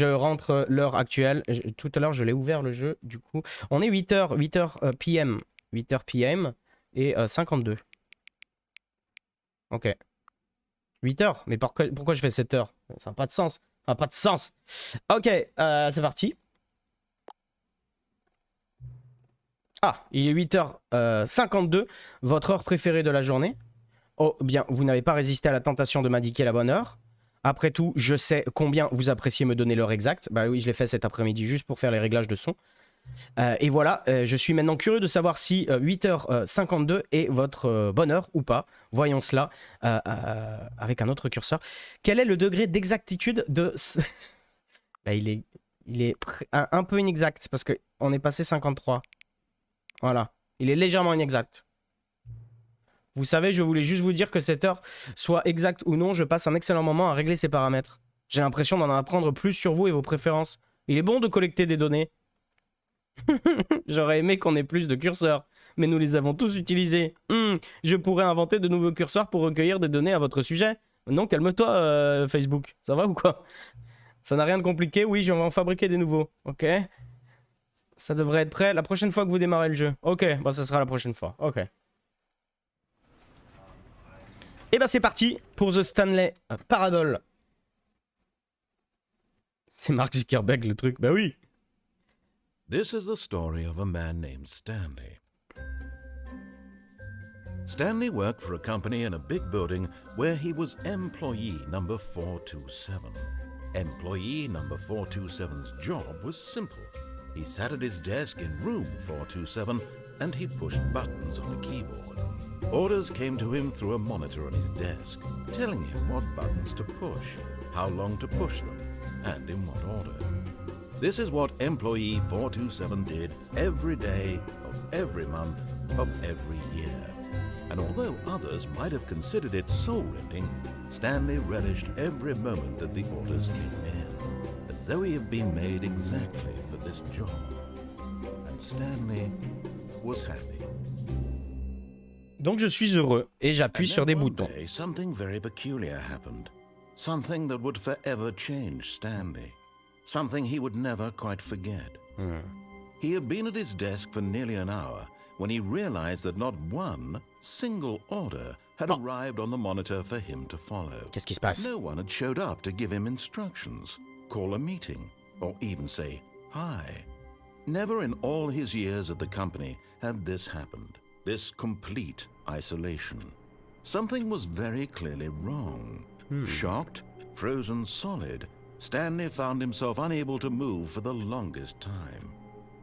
Je rentre l'heure actuelle. Tout à l'heure, je l'ai ouvert le jeu, du coup. On est 8h, 8h PM. 8h PM et 52. Ok. 8h? Mais pourquoi je fais 7h? Ça n'a pas de sens. Ça n'a pas de sens. Ok, c'est parti. Ah, il est 8h52, votre heure préférée de la journée. Oh bien, vous n'avez pas résisté à la tentation de m'indiquer la bonne heure. Après tout, je sais combien vous appréciez me donner l'heure exacte. Bah oui, je l'ai fait cet après-midi juste pour faire les réglages de son. Et voilà, je suis maintenant curieux de savoir si 8h52 est votre bonne heure ou pas. Voyons cela avec un autre curseur. Quel est le degré d'exactitude de... Bah, il est un peu inexact parce qu'on est passé 53. Voilà, il est légèrement inexact. Vous savez, je voulais juste vous dire que cette heure, soit exacte ou non, je passe un excellent moment à régler ces paramètres. J'ai l'impression d'en apprendre plus sur vous et vos préférences. Il est bon de collecter des données. J'aurais aimé qu'on ait plus de curseurs, mais nous les avons tous utilisés. Je pourrais inventer de nouveaux curseurs pour recueillir des données à votre sujet. Non, calme-toi, Facebook. Ça va ou quoi? Ça n'a rien de compliqué. Oui, je vais en fabriquer des nouveaux. Ok. Ça devrait être prêt la prochaine fois que vous démarrez le jeu. Ok, bah ça sera la prochaine fois. Ok. Et bah c'est parti pour The Stanley Parable. C'est Mark Zuckerberg le truc, bah oui. This is the story of a man named Stanley. Stanley worked for a company in a big building where he was employee number 427. Employee number 427's job was simple. He sat at his desk in room 427 and he pushed buttons on a keyboard. Orders came to him through a monitor on his desk, telling him what buttons to push, how long to push them, and in what order. This is what employee 427 did every day of every month of every year. And although others might have considered it soul-rending, Stanley relished every moment that the orders came in, as though he had been made exactly for this job. And Stanley was happy. Donc je suis heureux et j'appuie sur des boutons. Day, something very peculiar happened. Something that would forever change Stanley. Something he would never quite forget. He had been at his desk for nearly an hour when he realized that not one single order had arrived on the monitor for him to follow. Qu'est-ce qui se passe? No one had showed up to give him instructions, call a meeting, or even say hi. Never in all his years at the company had this happened. This complete isolation. Something was very clearly wrong. Shocked, frozen solid, Stanley found himself unable to move for the longest time.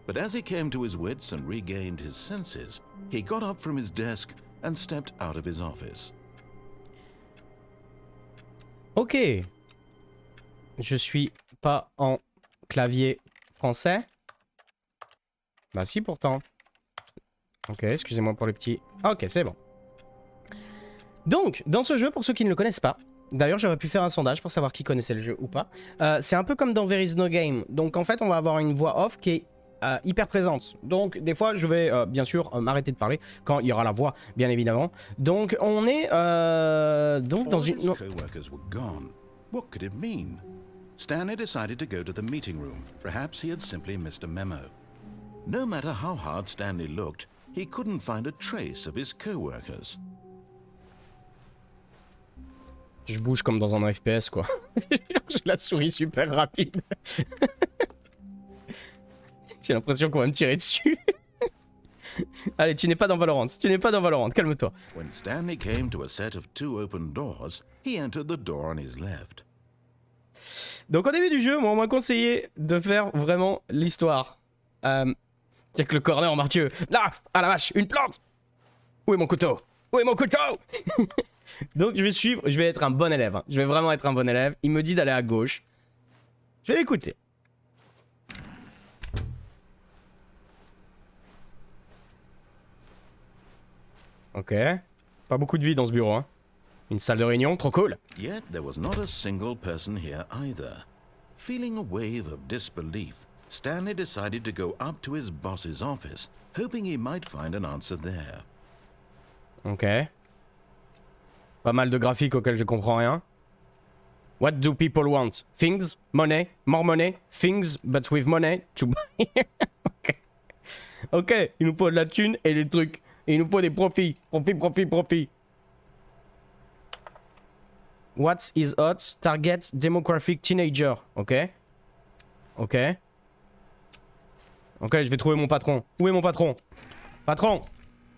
But as he came to his wits and regained his senses, he got up from his desk and stepped out of his office. Ok. Je suis pas en clavier français. Bah si pourtant. Ok, excusez-moi pour les petits... Ok, c'est bon. Donc, dans ce jeu, pour ceux qui ne le connaissent pas, d'ailleurs j'aurais pu faire un sondage pour savoir qui connaissait le jeu ou pas, c'est un peu comme dans There is no game. Donc en fait, on va avoir une voix off qui est hyper présente. Donc des fois, je vais bien sûr m'arrêter de parler quand il y aura la voix, bien évidemment. Donc on est donc dans une... What could it mean? Stanley decided to go to the meeting room. Perhaps he had simply missed a memo. No matter how hard Stanley looked, he couldn't find a trace of his co-workers. Je bouge comme dans un FPS, quoi. J'ai la souris super rapide. J'ai l'impression qu'on va me tirer dessus. Allez, tu n'es pas dans Valorant. Tu n'es pas dans Valorant. Calme-toi. When Stanley came to a set of 2 open doors, he entered the door on his left. Donc au début du jeu, moi, on m'a conseillé de faire vraiment l'histoire. C'est que le corner, Mathieu. Là, à la vache, une plante. Où est mon couteau? Où est mon couteau? Donc je vais suivre, je vais être un bon élève. Je vais vraiment être un bon élève. Il me dit d'aller à gauche. Je vais l'écouter. Ok. Pas beaucoup de vie dans ce bureau, hein. Une salle de réunion, trop cool. Yet there was not a single person here either. Feeling a wave of disbelief, Stanley decided to go up to his boss's office, hoping he might find an answer there. Ok. Pas mal de graphiques auxquels je comprends rien. What do people want? Things, money, more money, things, but with money to buy. Ok. Ok, il nous faut de la thune et des trucs. Et il nous faut des profits. Profit. What is hot? Target demographic teenager. Ok. Ok. Ok, je vais trouver mon patron. Où est mon patron? Patron!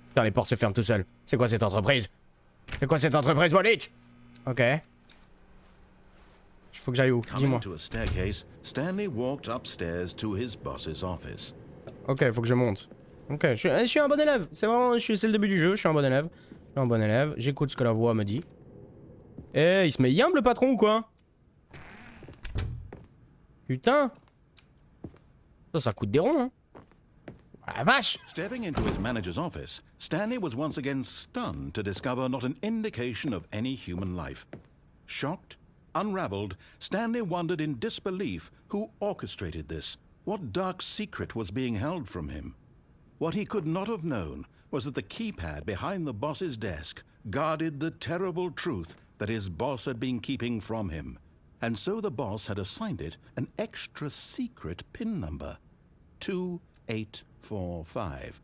Putain, les portes se ferment tout seules. C'est quoi cette entreprise? C'est quoi cette entreprise, Bolite? Ok. Il faut que j'aille où? Dis-moi. Ok, il faut que je monte. Ok, je suis un bon élève. C'est le début du jeu, je suis un bon élève. J'écoute ce que la voix me dit. Eh, il se met humble le patron ou quoi? Putain. Ça coûte des ronds, hein. Ah, la vache! Stepping into his manager's office, Stanley was once again stunned to discover not an indication of any human life. Shocked, unraveled, Stanley wondered in disbelief who orchestrated this. What dark secret was being held from him? What he could not have known was that the keypad behind the boss's desk guarded the terrible truth that his boss had been keeping from him. And so the boss had assigned it an extra secret PIN number. 2845.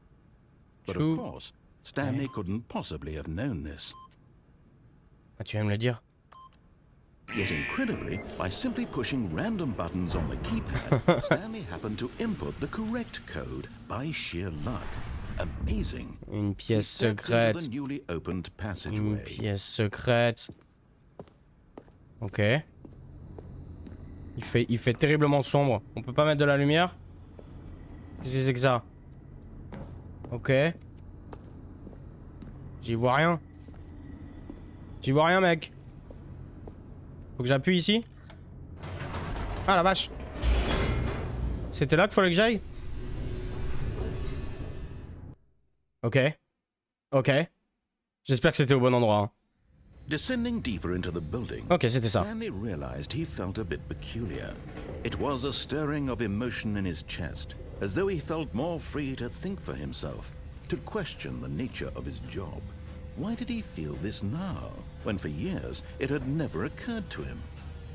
But of course, Stanley couldn't possibly have known this. Ah, tu viens me le dire. Yet incredibly, by simply pushing random buttons on the keypad, Stanley happened to input the correct code by sheer luck. Amazing. Une pièce secrète. Une pièce secrète. Ok. Il fait terriblement sombre. On peut pas mettre de la lumière? Qu'est-ce que c'est que ça? Ok. J'y vois rien. J'y vois rien, mec. Faut que j'appuie ici. Ah la vache. C'était là qu'il fallait que j'aille? Ok. Ok. J'espère que c'était au bon endroit. Hein. Descending deeper into the building, ok, c'était ça. Stanley realized he felt a bit peculiar. It was a stirring of emotion in his chest, as though he felt more free to think for himself, to question the nature of his job. Why did he feel this now, when for years it had never occurred to him?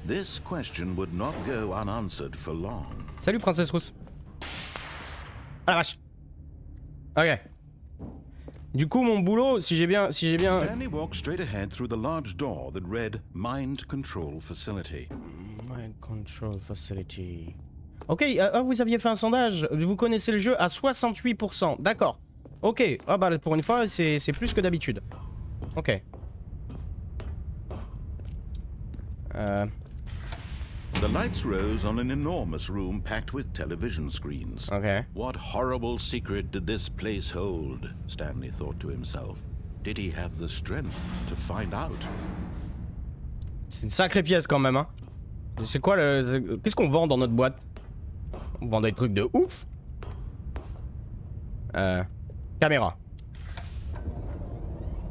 This question would not go unanswered for long. Salut, princesse rousse. Ah la vache. Ok. Du coup, mon boulot, si j'ai bien... Stanley walked straight ahead through the large door that read Mind Control Facility. Mind Control Facility. Ok, vous aviez fait un sondage. Vous connaissez le jeu à 68%. D'accord. Ok. Ah bah pour une fois, c'est plus que d'habitude. Ok. The lights rose on an enormous room packed with television screens. Okay. What horrible secret did this place hold? Stanley thought to himself. Did he have the strength to find out? C'est une sacrée pièce quand même, hein. C'est quoi le... Qu'est-ce qu'on vend dans notre boîte? On vend des trucs de ouf. Caméra.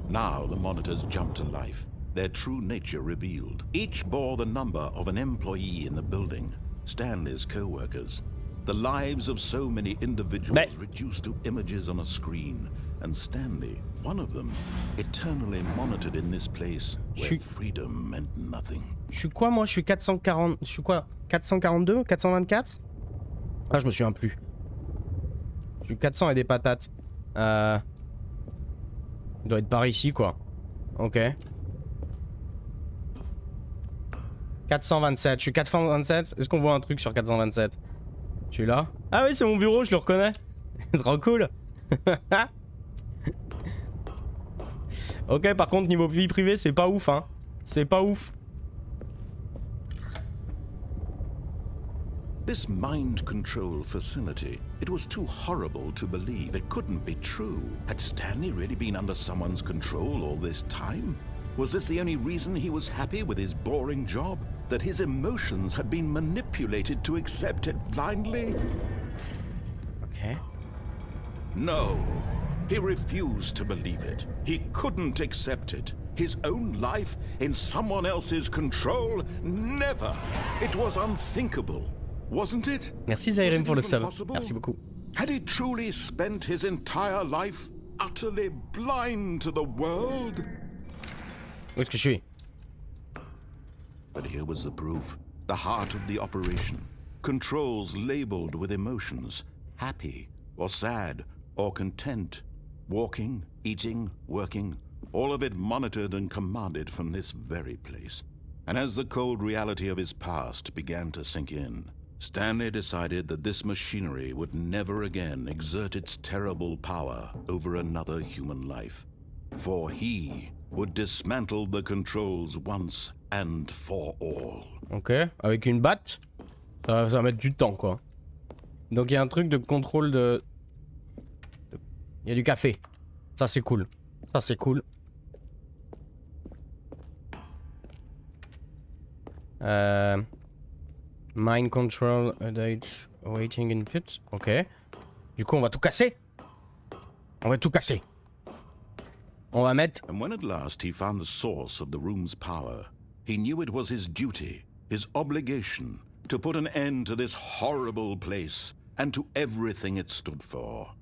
Now the monitors jumped to life. Their true nature revealed. Each bore the number of an employee in the building, Stanley's co-workers. The lives of so many individuals reduced to images on a screen, and Stanley, one of them, eternally monitored in this place where freedom meant nothing. Je suis quoi moi? Je suis 440... Je suis quoi? 442? 424? Ah, je me souviens plus. Je suis 400 et des patates. Il doit être par ici, quoi. Ok. 427, je suis 427. Est-ce qu'on voit un truc sur 427? Je suis là. Ah oui, c'est mon bureau, je le reconnais. Trop cool. Ok, par contre, niveau vie privée, c'est pas ouf, hein. C'est pas ouf. This mind control facility, it was too horrible to believe. It couldn't be true. Had Stanley really been under someone's control all this time? Was this the only reason he was happy with his boring job? That his emotions had been manipulated to accept it blindly? Okay. No. He refused to believe it. He couldn't accept it. His own life in someone else's control? Never. It was unthinkable, wasn't it? Merci Zairem pour le sub. Merci beaucoup. Had he truly spent his entire life utterly blind to the world? Où est-ce que je suis? But here was the proof, the heart of the operation. Controls labeled with emotions, happy or sad or content. Walking, eating, working, all of it monitored and commanded from this very place. And as the cold reality of his past began to sink in, Stanley decided that this machinery would never again exert its terrible power over another human life. For he would dismantle the controls once and for all. Ok, avec une batte, ça va mettre du temps quoi. Donc il y a un truc de contrôle de... Il y a du café. Ça c'est cool. Ça c'est cool. Mind control, date, waiting input. Ok. Du coup on va tout casser. On va tout casser. On va mettre... And when at last he found the source of the room's power, he knew it was his duty, his obligation, to put an end to this horrible place and to everything it stood for.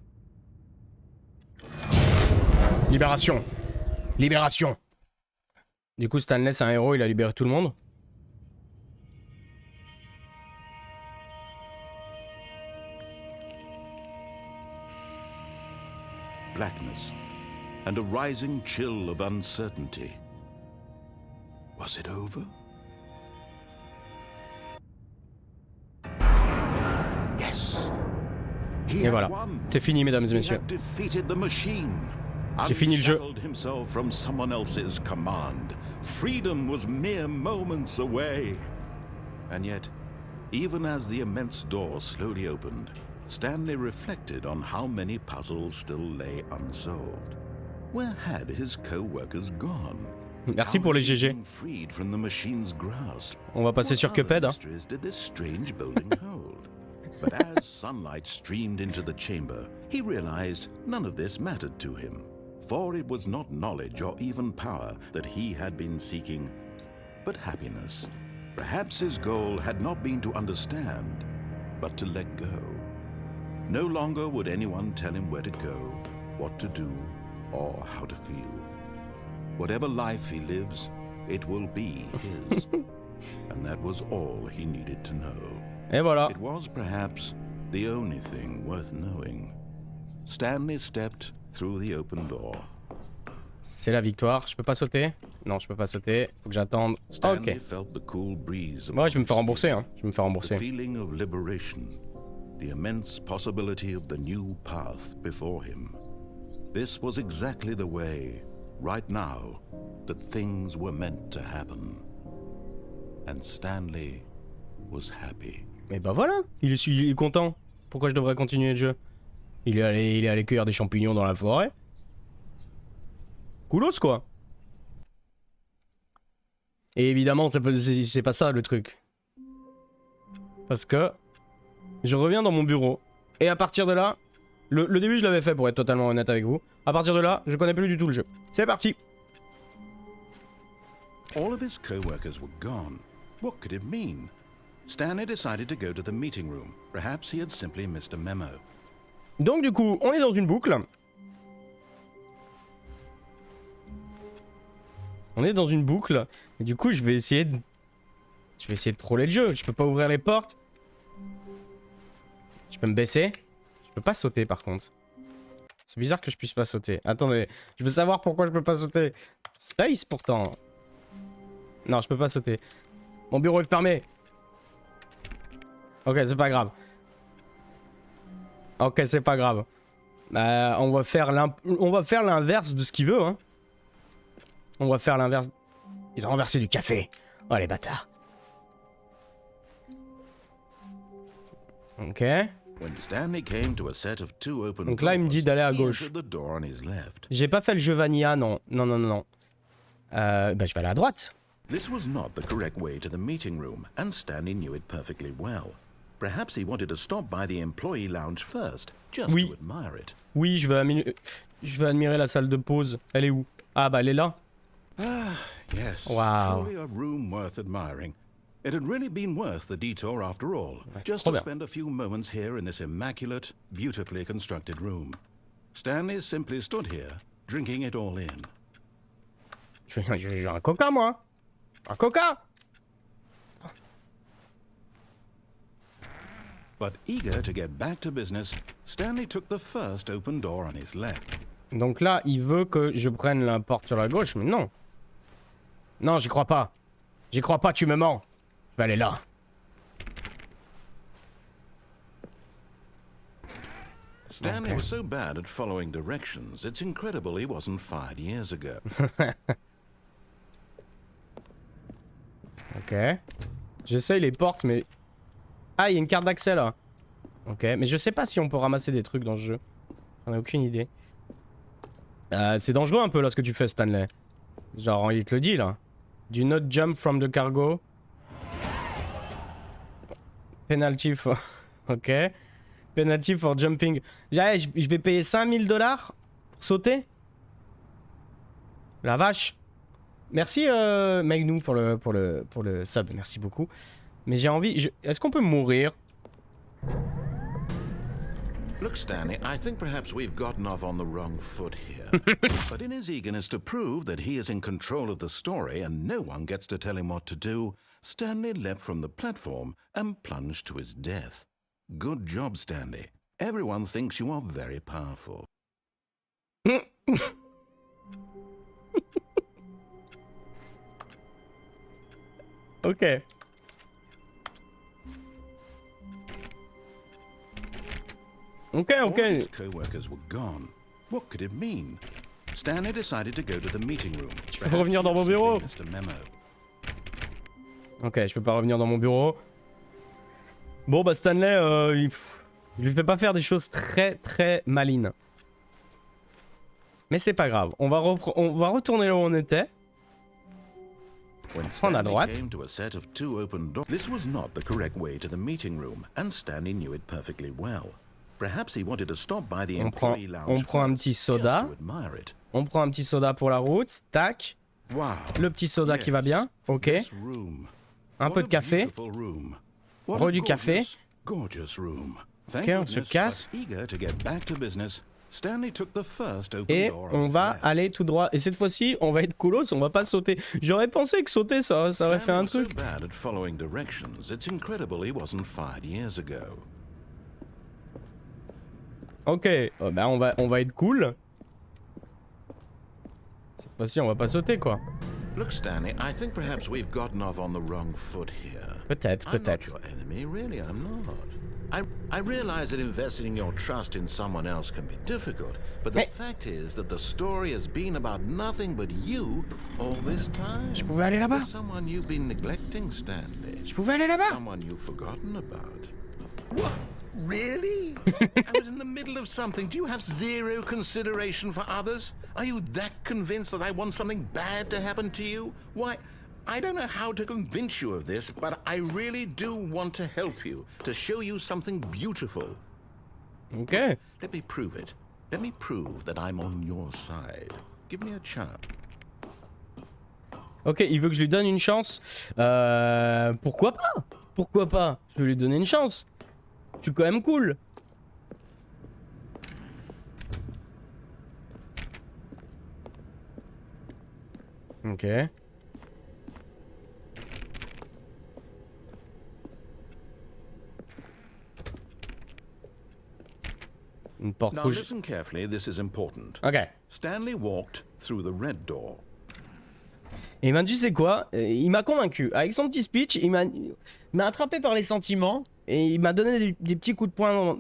Libération. Libération. Du coup Stanley c'est un héros, il a libéré tout le monde. Blackness and a rising chill of uncertainty. Was it over? Yes. Et voilà, c'est fini mesdames et messieurs. J'ai fini le jeu. Himself from someone else's command. Freedom was mere moments away. And yet, even as the immense door slowly opened, Stanley reflected on how many puzzles still lay unsolved. Where had his co-workers gone? Merci pour les GG. On va passer sur Cuphead. Hein. But as sunlight streamed into the chamber, he realized none of this mattered to him. For it was not knowledge or even power that he had been seeking, but happiness. Perhaps his goal had not been to understand, but to let go. No longer would anyone tell him where to go, what to do, or how to feel. Whatever life he lives, it will be his. And that was all he needed to know. Et voilà. It was perhaps the only thing worth knowing. Stanley stepped through the open door. C'est la victoire. Je peux pas sauter? Non, je peux pas sauter. Faut que j'attende. Ok. Moi, je vais me faire rembourser. Hein. Je vais me faire rembourser. The feeling of liberation, the immense possibility of the new path before him. This was exactly the way, right now, that things were meant to happen. And Stanley was happy. Mais bah voilà, il est content. Pourquoi je devrais continuer le jeu? Il est allé cueillir des champignons dans la forêt. Coolos quoi. Et évidemment, c'est pas ça le truc. Parce que je reviens dans mon bureau et à partir de là, le début je l'avais fait pour être totalement honnête avec vous. À partir de là, je connais plus du tout le jeu. C'est parti. All of his co-workers were gone. What could it mean? Stanley decided to go to the meeting room. Perhaps he had simply missed a memo. Donc du coup, on est dans une boucle. On est dans une boucle. Et du coup, je vais essayer de troller le jeu. Je peux pas ouvrir les portes. Je peux me baisser. Je peux pas sauter par contre. C'est bizarre que je puisse pas sauter. Attendez, je veux savoir pourquoi je peux pas sauter. Space pourtant. Non, je peux pas sauter. Mon bureau est fermé. Ok, c'est pas grave. Ok, c'est pas grave. On va faire l'inverse de ce qu'il veut, hein. On va faire l'inverse. Ils ont renversé du café. Oh, les bâtards. Ok. Donc là, il me dit d'aller à gauche. J'ai pas fait le jeu vanilla, non. Non. Bah, je vais aller à droite. This was not the correct way to the meeting room, and Stanley knew it perfectly well. Perhaps he wanted to stop by the employee lounge first, just to admire it. Oui, je vais admirer la salle de pause. Elle est où? Ah bah elle est là. Ah, yes. Wow. Truly a room worth admiring. It had really been worth the detour after all, just to spend a few moments here in this immaculate, beautifully constructed room. Stanley simply stood here, drinking it all in. J'ai un coca, moi. Un coca. But eager to get back to business, Stanley took the first open door on his left. Donc là, il veut que je prenne la porte sur la gauche, mais non. Non, j'y crois pas. J'y crois pas, tu me mens. Je vais aller là. Stanley was so bad at following directions, it's incredible he wasn't fired years ago. Ok. J'essaye les portes, mais... Ah, il y a une carte d'accès là. Ok, mais je sais pas si on peut ramasser des trucs dans le jeu. J'en ai aucune idée. C'est dangereux un peu là ce que tu fais, Stanley. Genre, il te le dit là. Do not jump from the cargo. Penalty for... Ok. Penalty for jumping. Ouais, je vais payer 5000 $ pour sauter. La vache. Merci Magnou pour le sub, merci beaucoup. Mais j'ai envie... Est-ce qu'on peut mourir? Look, Stanley, I think perhaps we've gotten off on the wrong foot here. But in his eagerness to prove that he is in control of the story and no one gets to tell him what to do, Stanley leapt from the platform and plunged to his death. Good job, Stanley. Everyone thinks you are very powerful. Ok. Ok. All his co-workers were gone. What could it mean? Stanley decided to go to the meeting room. Je peux revenir dans mon bureau. Ok, je peux pas revenir dans mon bureau. Bon bah Stanley, il lui fait pas faire des choses très malines. Mais c'est pas grave, on va retourner là où on était. Prendre à droite. This was not the correct way to the meeting room, and Stanley knew it perfectly well. Perhaps he wanted to stop by the employee lounge. On prend un petit soda. On prend un petit soda pour la route. Tac. Wow. Le petit soda qui va bien. Ok. Un peu de café. Du café. Ok, on se casse. Et on va aller tout droit. Et cette fois-ci, on va être coolos, on va pas sauter. J'aurais pensé que sauter, ça aurait fait un truc. Ok, bah on va être cool. Cette fois-ci, on va pas sauter, quoi. Look, Stanley, I think perhaps we've gotten off on the wrong foot here. Peut-être. I'm not your enemy, really, I'm not. I realize that investing your trust in someone else can be difficult, but the fact is that the story has been about nothing but you all this time. Je pouvais aller là-bas. Someone you've been neglecting, Stanley. Je pouvais aller là-bas. Someone you've forgotten about. What? Really? I was in the middle of something. Do you have zero consideration for others? Are you that convinced that I want something bad to happen to you? Why, I don't know how to convince you of this, but I really do want to help you, to show you something beautiful. Okay. Let me prove it. Let me prove that I'm on your side. Give me a chance. Ok, il veut que je lui donne une chance. Pourquoi pas? Pourquoi pas? Je vais lui donner une chance. Je suis quand même cool. Ok. Une porte Now rouge. listen carefully, this is important. Ok. Stanley walked through the red door. Et ben tu sais quoi, il m'a convaincu. Avec son petit speech, il m'a attrapé par les sentiments et il m'a donné des petits coups de poing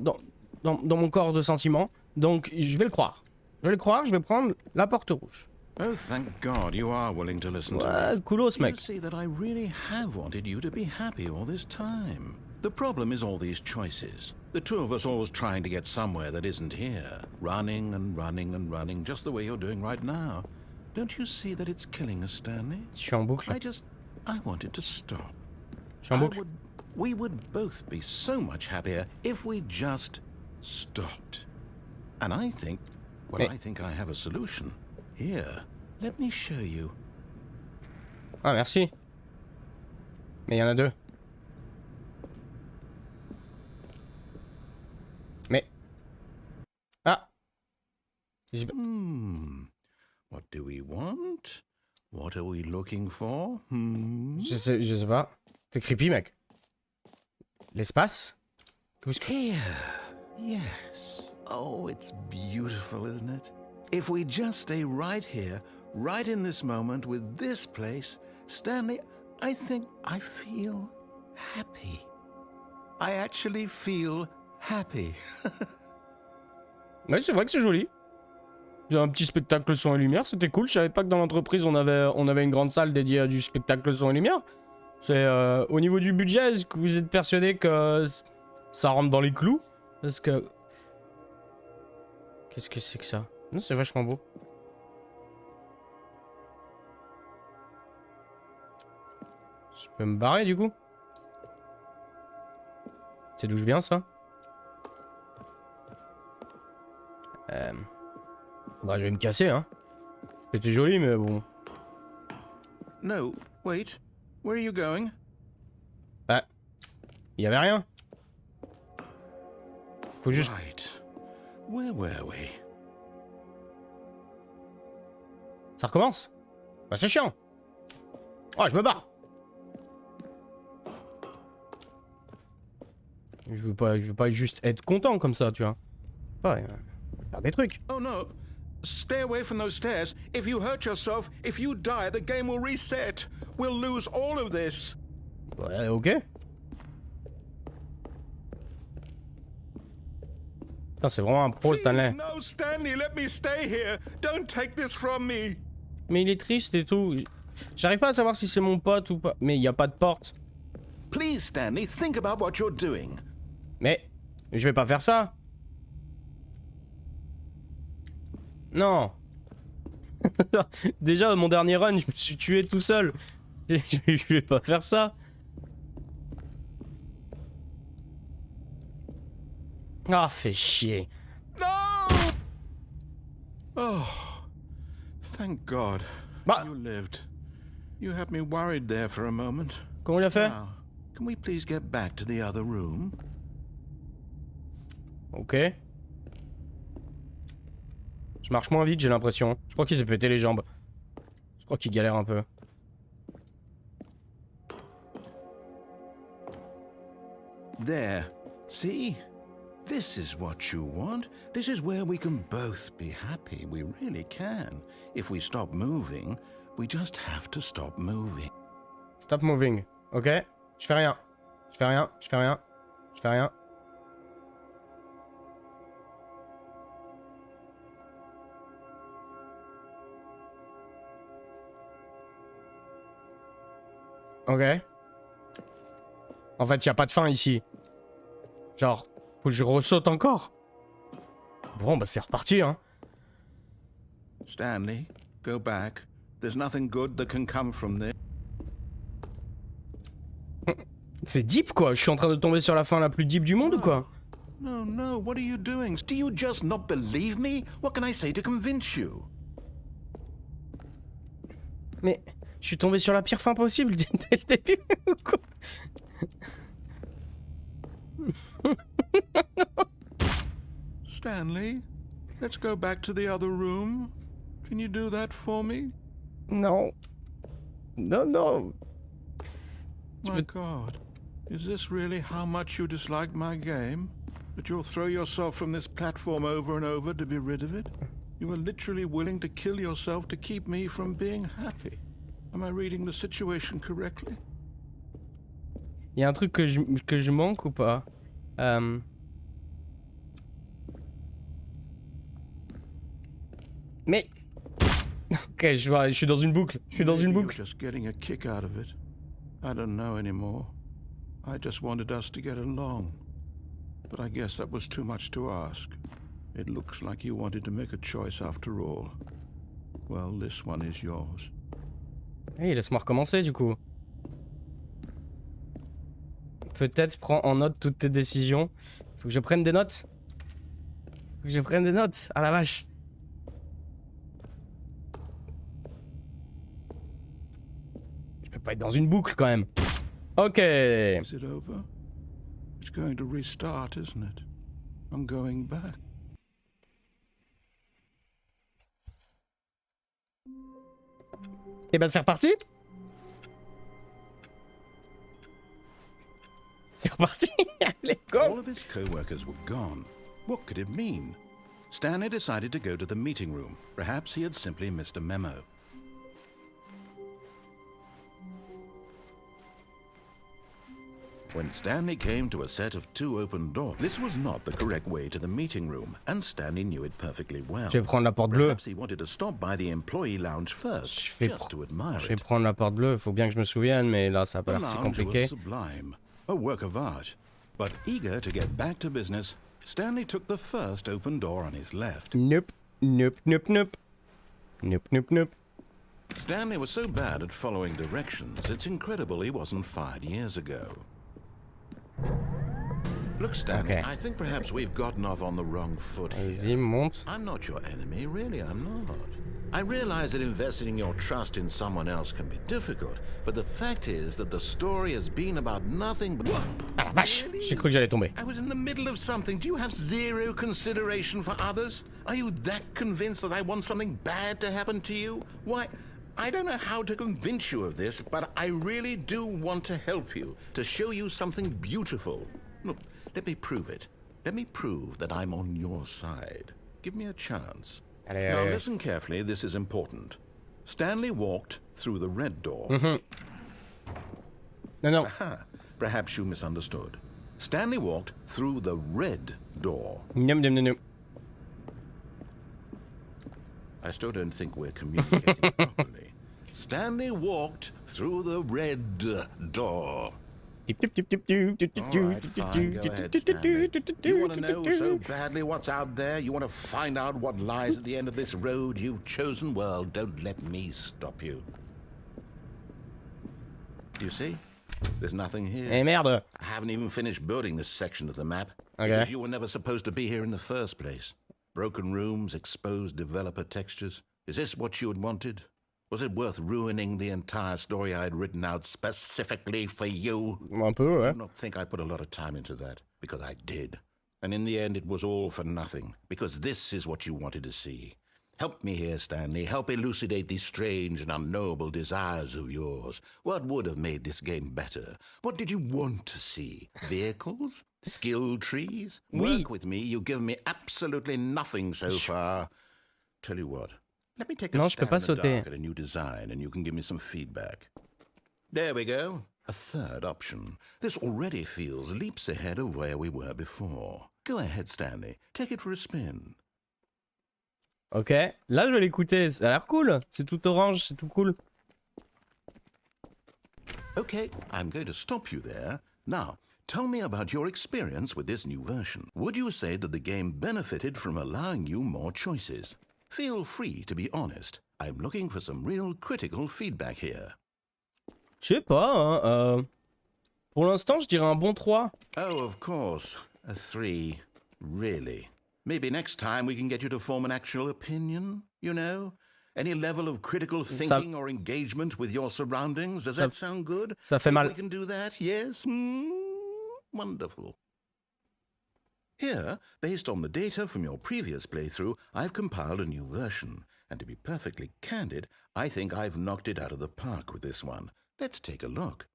dans mon corps de sentiments. Donc je vais le croire. Je vais le croire, je vais prendre la porte rouge. Oh, thank God you are willing to listen to me. Coolos, mec. You see that I really have wanted you to be happy all this time. The problem is all these choices. The two of us always trying to get somewhere that isn't here. Running and running and running, just the way you're doing right now. Don't you see that it's killing us, Stanley? Je suis en boucle. I wanted to stop. Je suis en boucle. We would both be so much happier if we just stopped. And I think, well, I think I have a solution. Here, let me show you. Ah, merci. Mais il y en a deux. Mais... Ah. What do we want? What are we looking for? Je sais pas. T'es creepy, mec. L'espace? Here. Yes. Oh, it's beautiful, isn't it? If we just stay right here, right in this moment with this place, Stanley, I think I feel happy. I actually feel happy. Ouais, c'est vrai que c'est joli. Il y a un petit spectacle son et lumière, c'était cool. Je savais pas que dans l'entreprise on avait une grande salle dédiée à du spectacle son et lumière. C'est au niveau du budget, est-ce que vous êtes persuadé que ça rentre dans les clous? Parce que... Qu'est-ce que c'est que ça? Non, c'est vachement beau. Je peux me barrer du coup? C'est d'où je viens ça? Bah je vais me casser hein. C'était joli mais bon. No, wait. Where are you going? Bah, y avait rien. Faut juste... Right. Where were we? Ça recommence? Bah c'est chiant. Oh, je me barre. Je veux pas juste être content comme ça, tu vois. Ouais, faire des trucs. Oh no. Stay away from those stairs. If you hurt yourself, if you die, the game will reset. We'll lose all of this. Ouais, ok. Putain, c'est vraiment un pro, Stanley. Please, no, Stanley, let me stay here. Don't take this from me. Mais il est triste et tout. J'arrive pas à savoir si c'est mon pote ou pas. Mais il y a pas de porte. Please, Stanley, think about what you're doing. Mais je vais pas faire ça. Non. Déjà, mon dernier run, je me suis tué tout seul. Je vais pas faire ça. Ah, fait chier. No! Oh, thank God. Bah. You lived. You had me worried there for a moment. Comment il a fait? Now, can we please get back to the other room? Ok. Je marche moins vite, j'ai l'impression. Je crois qu'il s'est pété les jambes. Je crois qu'il galère un peu. There. See? This is what you want. This is where we can both be happy. We really can. If we stop moving, we just have to stop moving. Stop moving. Ok. Je fais rien. Je fais rien. Je fais rien. Je fais rien. Ok. En fait, y a pas de fin ici. Genre, faut que je ressaute encore. Bon, bah c'est reparti, hein. Stanley, go back. There's nothing good that can come from this. C'est deep, quoi. Je suis en train de tomber sur la fin la plus deep du monde, ou quoi? No, no, what are you doing? Do you just not believe me? What can I say to convince you? Mais je suis tombé sur la pire fin possible dès le début, ou quoi? Stanley, let's go back to the other room. Can you do that for me? Non. Non, non. My God, is this really how much you dislike my game? That you'll throw yourself from this platform over and over to be rid of it? You are literally willing to kill yourself to keep me from being happy. Am I reading the situation correctly? Il y a un truc que je manque ou pas? Mais... Ok, je suis dans une boucle. Je suis dans une boucle. You're just getting a kick out of it. I don't know anymore. I just wanted us to get along. But I guess that was too much to ask. It looks like you wanted to make a choice after all. Well, this one is yours. Hey, laisse-moi recommencer du coup. Peut-être prends en note toutes tes décisions. Faut que je prenne des notes. Faut que je prenne des notes. Ah la vache. Je peux pas être dans une boucle quand même. Ok. Is it over? It's going to restart, isn't it? I'm going back. Et ben c'est reparti. C'est reparti. Allez, go. All of his co-workers were gone. What could it mean? Stanley decided to go to the meeting room. Perhaps he had simply missed a memo. When Stanley came to a set of 2 open doors, this was not the correct way to the meeting room, and Stanley knew it perfectly well. Je vais prendre la porte bleue. Perhaps he wanted to stop by the employee lounge first, just to admire Je vais it. prendre la porte bleue. Il faut bien que je me souvienne, mais là, ça a pas The l'air si lounge compliqué. was sublime, a work of art. But eager to get back to business, Stanley took the first open door on his left. Nope, nope, nope, nope. Nope, nope, nope. Stanley was so bad at following directions, it's incredible he wasn't fired years ago. Look, Stanley, Okay. I think perhaps we've gotten off on the wrong foot Vas-y, here. monte. I'm not your enemy, really, I'm not. I realize that investing your trust in someone else can be difficult, but the fact is that the story has been about nothing but... Ah la vache, j'ai cru que j'allais tomber. I was in the middle of something. Do you have zero consideration for others? Are you that convinced that I want something bad to happen to you? Why, I don't know how to convince you of this, but I really do want to help you, to show you something beautiful. Look, let me prove it. Let me prove that I'm on your side. Give me a chance. Allez, Now allez. listen carefully, this is important. Stanley walked through the red door. Non, non. Aha, perhaps you misunderstood. Stanley walked through the red door. Nom, nom, nom, nom. I still don't think we're communicating properly. Stanley walked through the red door. Tip, tip, tip, tip, tip, tip, tip, All right, tip, fine, go tip, ahead, tip, tip, Stanley. tip, tip, You want to tip, know tip, so tip. badly what's out there? You want to find out what lies at the end of this road you've chosen? Well, don't let me stop you. You see? There's nothing here. Eh merde. I haven't even finished building this section of the map. Okay. Because you were never supposed to be here in the first place. Broken rooms, exposed developer textures. Is this what you had wanted? Was it worth ruining the entire story I had written out specifically for you? Un peu, ouais. Do not think I put a lot of time into that, because I did. And in the end, it was all for nothing, because this is what you wanted to see. Help me here, Stanley. Help elucidate these strange and unknowable desires of yours. What would have made this game better? What did you want to see? Vehicles? Skill trees? Oui. Work with me. You've given me absolutely nothing so far. Tell you what. Let me take a Non, je peux stab pas in the sauter. dark at a new design, and you can give me some feedback. There we go. A third option. This already feels leaps ahead of where we were before. Go ahead, Stanley. Take it for a spin. Ok, là je vais l'écouter, ça a l'air cool. C'est tout orange, c'est tout cool. Okay, I'm going to stop you there. Now, tell me about your experience with this new version. Would you say that the game benefited from allowing you more choices? Feel free to be honest. I'm looking for some real critical feedback here. Je sais pas, hein, pour l'instant je dirais un bon 3. Oh, of course. A 3. Really? Maybe next time we can get you to form an actual opinion, you know? Any level of critical thinking or engagement with your surroundings? Does that sound good? Ça fait Think mal. we can do that, yes? Wonderful. Here, based on the data from your previous playthrough, I've compiled a new version. And to be perfectly candid, I think I've knocked it out of the park with this one. Let's take a look.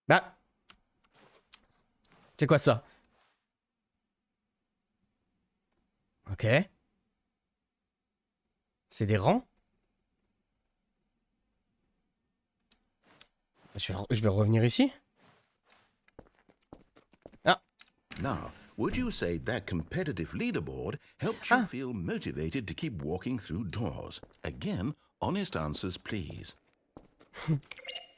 Bah. C'est quoi ça? Ok. C'est des rangs? Je vais revenir ici. Ah. Now, would you say that competitive leaderboard helped you feel motivated to keep walking through doors? Again, honest answers, please.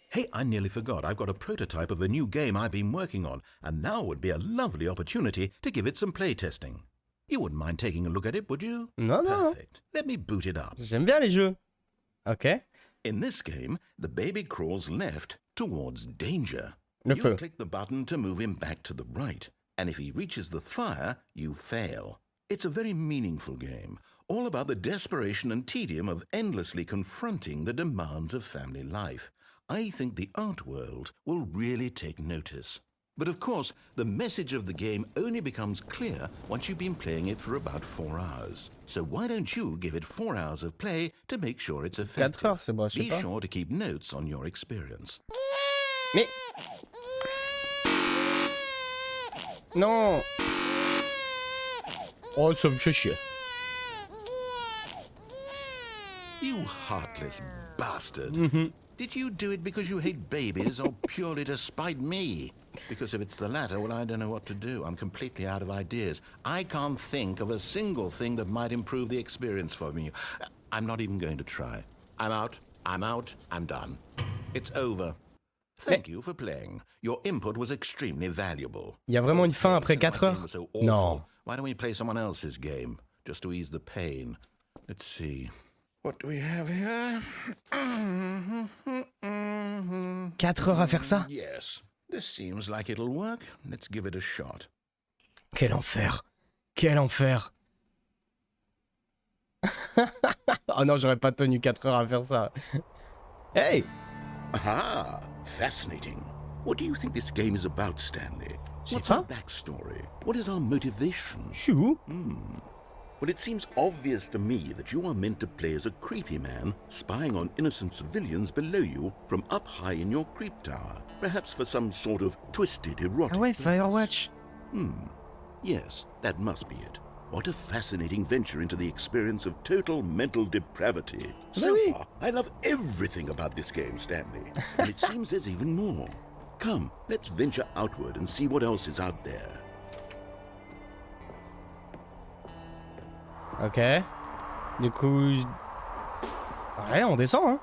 Hey, I nearly forgot. I've got a prototype of a new game I've been working on, and now would be a lovely opportunity to give it some playtesting. You wouldn't mind taking a look at it, would you? Non, non. Perfect. Let me boot it up. J'aime bien les jeux. Ok. In this game, the baby crawls left towards danger. Le You feu. click the button to move him back to the right, and if he reaches the fire, you fail. It's a very meaningful game, all about the desperation and tedium of endlessly confronting the demands of family life. I think the art world will really take notice. But of course, the message of the game only becomes clear once you've been playing it for about 4 hours. So why don't you give it 4 hours of play to make sure it's 4 effective? heures, c'est bon, je sais Be pas. sure to keep notes on your experience. Mais... Non. Oh, ça me fait chier. You heartless bastard. Did you do it because you hate babies or purely to spite me? Because if it's the latter, well, I don't know what to do. I'm completely out of ideas. I can't think of a single thing that might improve the experience for me. I'm not even going to try. I'm out. I'm done. It's over. Thank you for playing. Your input was extremely valuable. Il y a vraiment une fin après 4 heures? Non. Why don't we play someone else's game, just to ease the pain? Let's see. What do we have here? 4 heures à faire ça? Yes, this seems like it'll work. Let's give it a shot. Quel enfer. Quel enfer. Oh non, j'aurais pas tenu 4 heures à faire ça. Hey! Ah, fascinating. What do you think this game is about, Stanley? What's our backstory? What is our motivation? Chou? Well, it seems obvious to me that you are meant to play as a creepy man spying on innocent civilians below you from up high in your creep tower, perhaps for some sort of twisted erotic Ah ouais, purpose. Firewatch. Yes, that must be it. What a fascinating venture into the experience of total mental depravity. So far, I love everything about this game, Stanley. And it seems there's even more. Come, let's venture outward and see what else is out there. Ok. Du coup... Ouais, on descend, hein.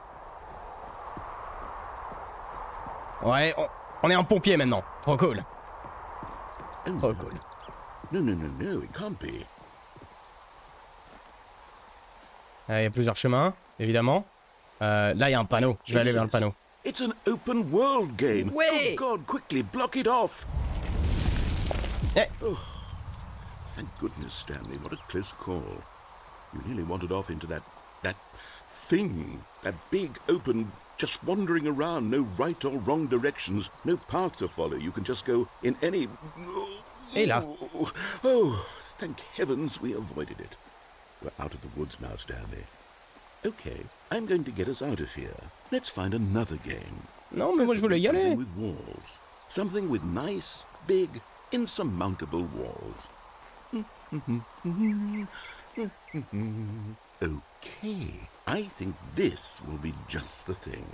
Ouais, on est un pompier maintenant. Trop cool. Oh, Trop cool. No, it can't be. Il y a plusieurs chemins, évidemment. Là, il y a un panneau. Je vais aller vers le panneau. It's an open world game. Ouais. Oh God, quickly, block it off. Eh. Oh, thank goodness, Stanley. What a close call. You nearly wandered off into that thing. That big, open, just wandering around. No right or wrong directions. No path to follow. You can just go in any... Et là. Oh, thank heavens we avoided it. We're out of the woods now, Stanley. Okay, I'm going to get us out of here. Let's find another game. Non, mais moi je voulais y aller. Something with walls. Something with nice, big, insurmountable walls. Okay, I think this will be just the thing.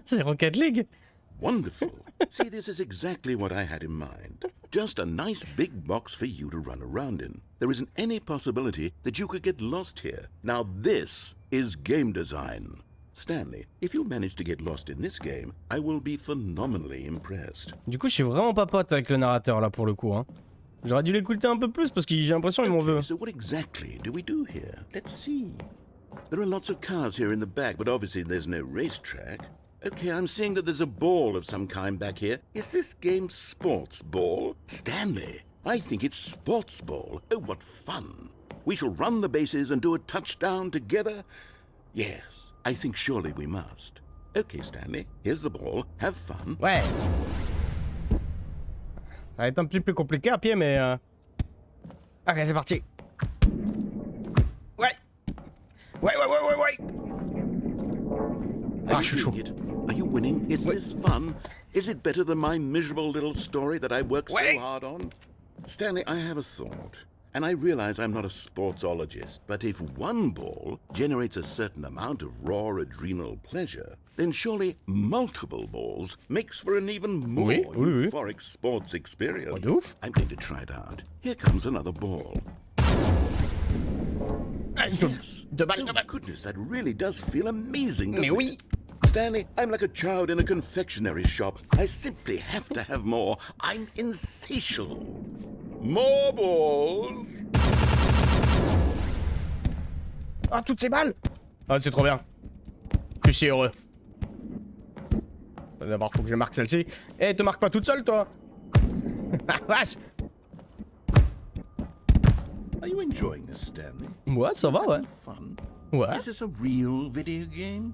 C'est Rocket League. Wonderful. See, this is exactly what I had in mind. Just a nice big box for you to run around in. There isn't any possibility that you could get lost here. Now this is game design. Stanley, if you manage to get lost in this game, I will be phenomenally impressed. Du coup, je suis vraiment pas pote avec le narrateur là pour le coup. Hein. J'aurais dû l'écouter un peu plus parce que j'ai l'impression qu'il m'en veut. So what exactly do we do here? Let's see. There are lots of cars here in the back, but obviously there's no racetrack. Okay, I'm seeing that there's a ball of some kind back here. Is this game sports ball? Stanley, I think it's sports ball. Oh, what fun. We shall run the bases and do a touchdown together. Yes, I think surely we must. Okay, Stanley, here's the ball. Have fun. Ouais. Ça va être un petit peu compliqué à pied, mais... Ok, c'est parti. Ouais. Ouais. Ah, je suis chaud. Are you winning? Is this fun? Is it better than my miserable little story that I worked so hard on? Stanley, I have a thought. And I realize I'm not a sportsologist, but if one ball generates a certain amount of raw adrenal pleasure, then surely multiple balls makes for an even more euphoric sports experience. I'm going to try it out. Here comes another ball. Yes. Oh, goodness, that really does feel amazing, doesn't it? Stanley, I'm like a child in a confectionery shop. I simply have to have more. I'm insatiable. More balls. Ah, toutes ces balles. Ah, c'est trop bien. Je suis si heureux. D'abord, faut que je marque celle-ci. Eh, te marque pas toute seule, toi. Ah, vache. Are you enjoying this, Stanley? Ouais, ça va, ouais. Fun. Ouais. Is this a real video game?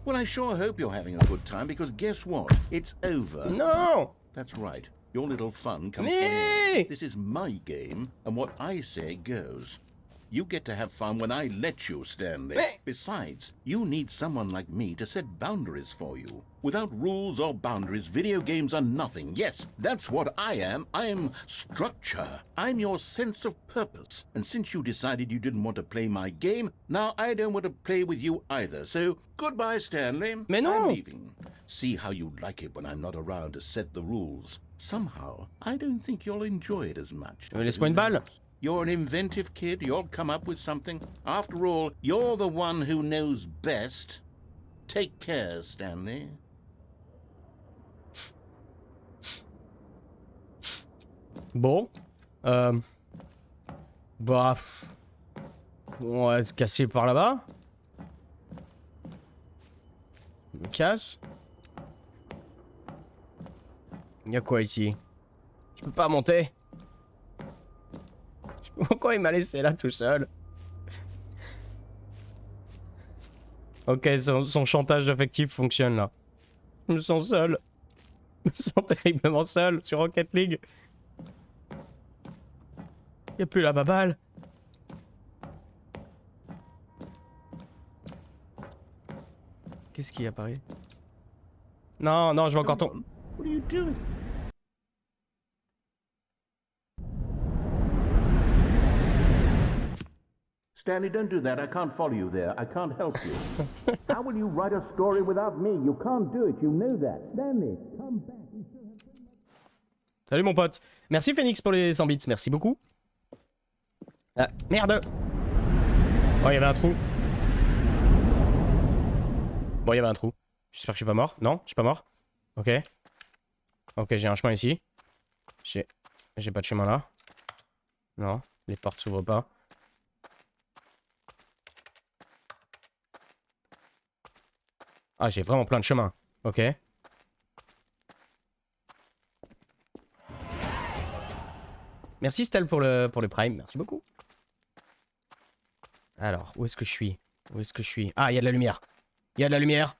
Well, I sure hope you're having a good time, because guess what? It's over. Non. That's right. Your little fun comes from Mais... me. This is my game, and what I say goes. You get to have fun when I let you, Stanley. Besides, you need someone like me to set boundaries for you. Without rules or boundaries, video games are nothing. Yes, that's what I am. I'm structure. I'm your sense of purpose. And since you decided you didn't want to play my game, now I don't want to play with you either. So, goodbye, Stanley. Mais non. I'm leaving. See how you like it when I'm not around to set the rules. Somehow, I don't think you'll enjoy it as much. Laisse-moi une balle. You're an inventive kid. You'll come up with something. After all, you're the one who knows best. Take care, Stanley. Bon. Bah... On va se casser par là-bas. Je me casse. Y'a quoi ici? Je peux pas monter. Pourquoi il m'a laissé là tout seul? Ok, son chantage affectif fonctionne là. Je me sens seul. Je me sens terriblement seul sur Rocket League. Y'a plus la baballe. Qu'est-ce qui apparaît? Non, non, je vais encore tomber. What are you doing? Stanley, don't do that. I can't follow you there. I can't help you. How will you write a story without me? You can't do it. You know that. Stanley, come back. Salut mon pote. Merci Phoenix pour les 100 bits. Merci beaucoup. Ah, merde. Oh, il y avait un trou. Bon, il y avait un trou. J'espère que je suis pas mort. Non, je suis pas mort. Ok. Ok, j'ai un chemin ici. J'ai pas de chemin là. Non, les portes s'ouvrent pas. Ah, j'ai vraiment plein de chemins. Ok. Merci Stel pour le prime. Merci beaucoup. Alors, où est-ce que je suis? Où est-ce que je suis? Ah, il y a de la lumière. Il y a de la lumière.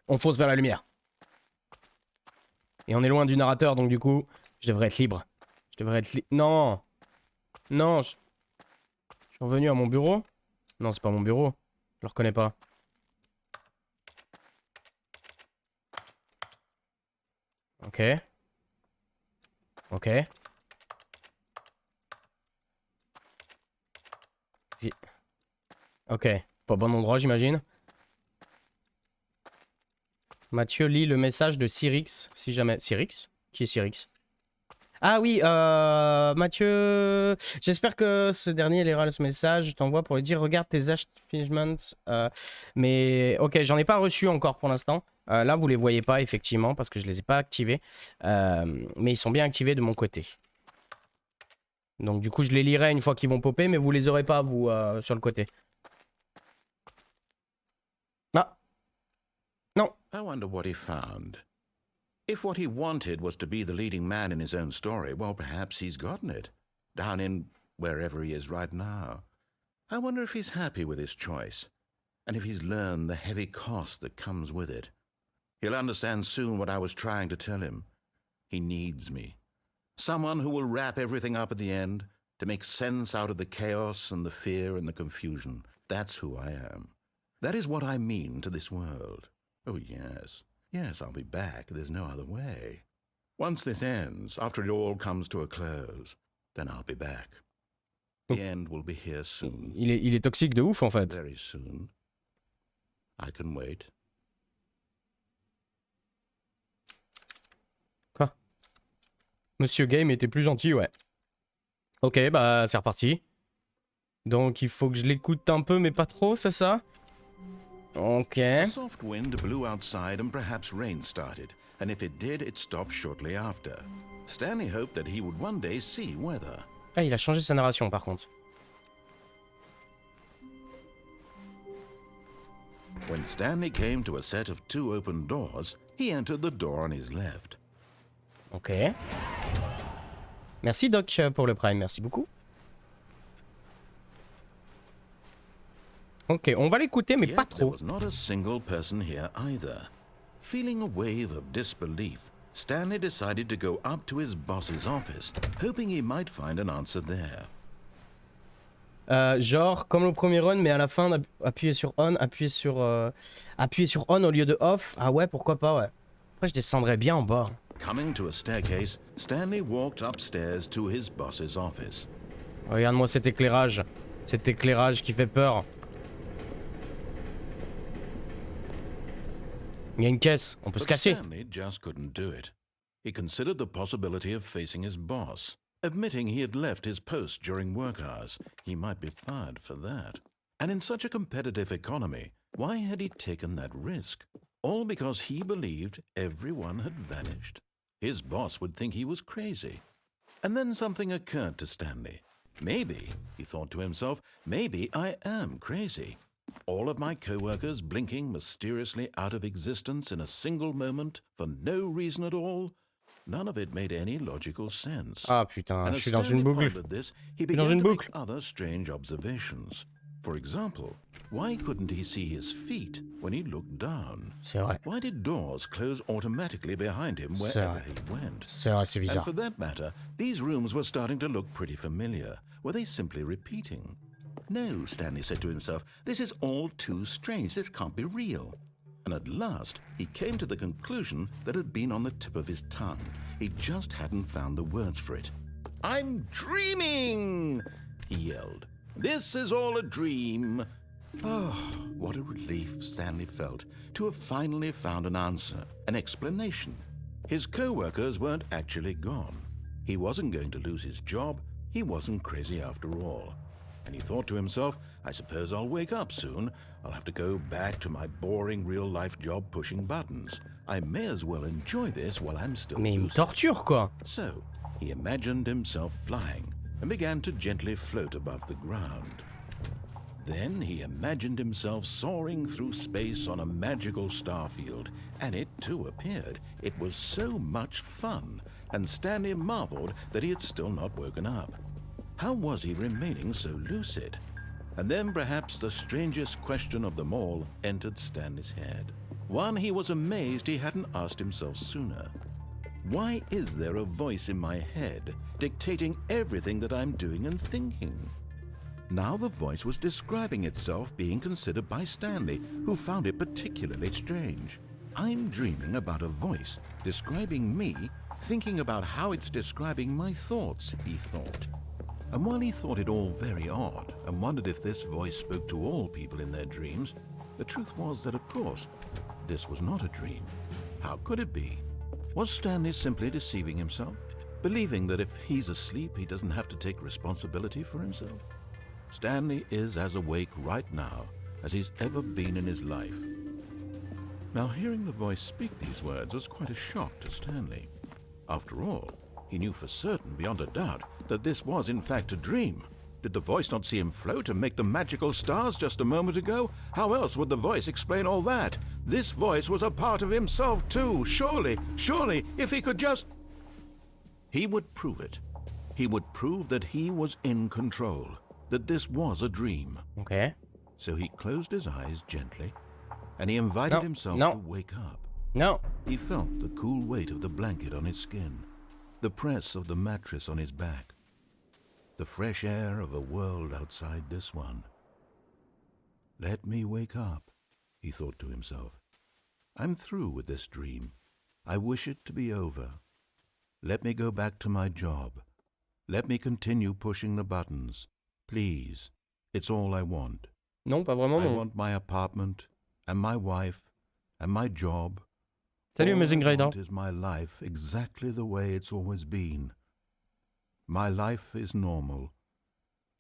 On fonce vers la lumière. Et on est loin du narrateur, donc du coup, je devrais être libre. Je devrais être libre. Non. Non. Je suis revenu à mon bureau. Non, c'est pas mon bureau. Je le reconnais pas. Ok. Ok. Si. Ok. Pas bon endroit, j'imagine. Mathieu lit le message de Cyrix, si jamais... Cyrix? Qui est Cyrix? Ah oui, Mathieu... J'espère que ce dernier lira ce message. Je t'envoie pour lui dire, regarde tes achievements. Mais ok, j'en ai pas reçu encore pour l'instant. Là, vous les voyez pas, effectivement, parce que je les ai pas activés. Mais ils sont bien activés de mon côté. Donc du coup, je les lirai une fois qu'ils vont popper, mais vous les aurez pas, vous, sur le côté. Ah. Non. I wonder what he found. If what he wanted was to be the leading man in his own story, well, perhaps he's gotten it. Down in wherever he is right now. I wonder if he's happy with his choice. And if he's learned the heavy cost that comes with it. He'll understand soon what I was trying to tell him. He needs me. Someone who will wrap everything up at the end, to make sense out of the chaos and the fear and the confusion. That's who I am. That is what I mean to this world. Oh, yes. Yes, I'll be back. There's no other way. Once this ends, after it all comes to a close, then I'll be back. The end will be here soon. Il est toxique de ouf, en fait. Very soon. I can wait. Quoi? Monsieur Game était plus gentil, ouais. Ok, bah c'est reparti. Donc il faut que je l'écoute un peu, mais pas trop, c'est ça? Ok. A soft wind blew outside and perhaps rain started, and if it did, it stopped shortly after. Stanley hoped that he would one day see weather. Ah, il a changé sa narration par contre. When Stanley came to a set of 2 open doors, he entered the door on his left. Ok. Merci Doc pour le prime, merci beaucoup. Ok, on va l'écouter, mais pas Yet there trop. was not a single person here either. Feeling a wave of disbelief, Stanley decided to go up to his boss's office, hoping he might find an answer there. Genre, comme le premier run, mais à la fin, appuyer sur on, appuyer sur on au lieu de off. Ah ouais, pourquoi pas, ouais. Après, je descendrais bien en bas. Coming to a staircase, Stanley walked upstairs to his boss's office. Regarde-moi cet éclairage. Cet éclairage qui fait peur. Il y a une caisse, on peut se But casser. Stanley just couldn't do it. He considered the possibility of facing his boss. Admitting he had left his post during work hours, he might be fired for that. And in such a competitive economy, why had he taken that risk? All because he believed everyone had vanished. His boss would think he was crazy. And then something occurred to Stanley. Maybe, he thought to himself, maybe I am crazy. All of my co-workers blinking mysteriously out of existence in a single moment for no reason at all. None of it made any logical sense. Ah putain, And je as suis dans Stanley une boucle. pondered this, he suis dans began une to make boucle. other strange observations. For example, why couldn't he see his feet when he looked down? C'est vrai. Why did doors close automatically behind him C'est wherever vrai. he went? C'est vrai, c'est And bizarre. for that matter, these rooms were starting to look pretty familiar. Were they simply repeating? No, Stanley said to himself, this is all too strange. This can't be real. And at last, he came to the conclusion that had been on the tip of his tongue. He just hadn't found the words for it. I'm dreaming, he yelled. This is all a dream. Oh, what a relief Stanley felt to have finally found an answer, an explanation. His co-workers weren't actually gone. He wasn't going to lose his job. He wasn't crazy after all. And he thought to himself, I suppose I'll wake up soon. I'll have to go back to my boring real-life job pushing buttons. I may as well enjoy this while I'm still Mais il me lucid. torture, quoi. So, he imagined himself flying and began to gently float above the ground. Then he imagined himself soaring through space on a magical starfield, and it too appeared. It was so much fun, and Stanley marveled that he had still not woken up. How was he remaining so lucid? And then perhaps the strangest question of them all entered Stanley's head. One he was amazed he hadn't asked himself sooner. Why is there a voice in my head dictating everything that I'm doing and thinking? Now the voice was describing itself being considered by Stanley, who found it particularly strange. I'm dreaming about a voice describing me, thinking about how it's describing my thoughts, he thought. And while he thought it all very odd and wondered if this voice spoke to all people in their dreams, the truth was that, of course, this was not a dream. How could it be? Was Stanley simply deceiving himself, believing that if he's asleep, he doesn't have to take responsibility for himself? Stanley is as awake right now as he's ever been in his life. Now, hearing the voice speak these words was quite a shock to Stanley. After all, he knew for certain, beyond a doubt, that this was in fact a dream. Did the voice not see him float and make the magical stars just a moment ago? How else would the voice explain all that? This voice was a part of himself too. Surely, if he could just... He would prove it. He would prove that he was in control, that this was a dream. Ok. So he closed his eyes gently, and he invited himself to wake up. Non. He felt the cool weight of the blanket on his skin, the press of the mattress on his back, the fresh air of a world outside this one. Let me wake up, he thought to himself. I'm through with this dream. I wish it to be over. Let me go back to my job. Let me continue pushing the buttons. Please, it's all I want. Non, pas vraiment, I non. want my apartment, and my wife, and my job. Salut, All Amazing I Grader. want is my life exactly the way it's always been. My life is normal.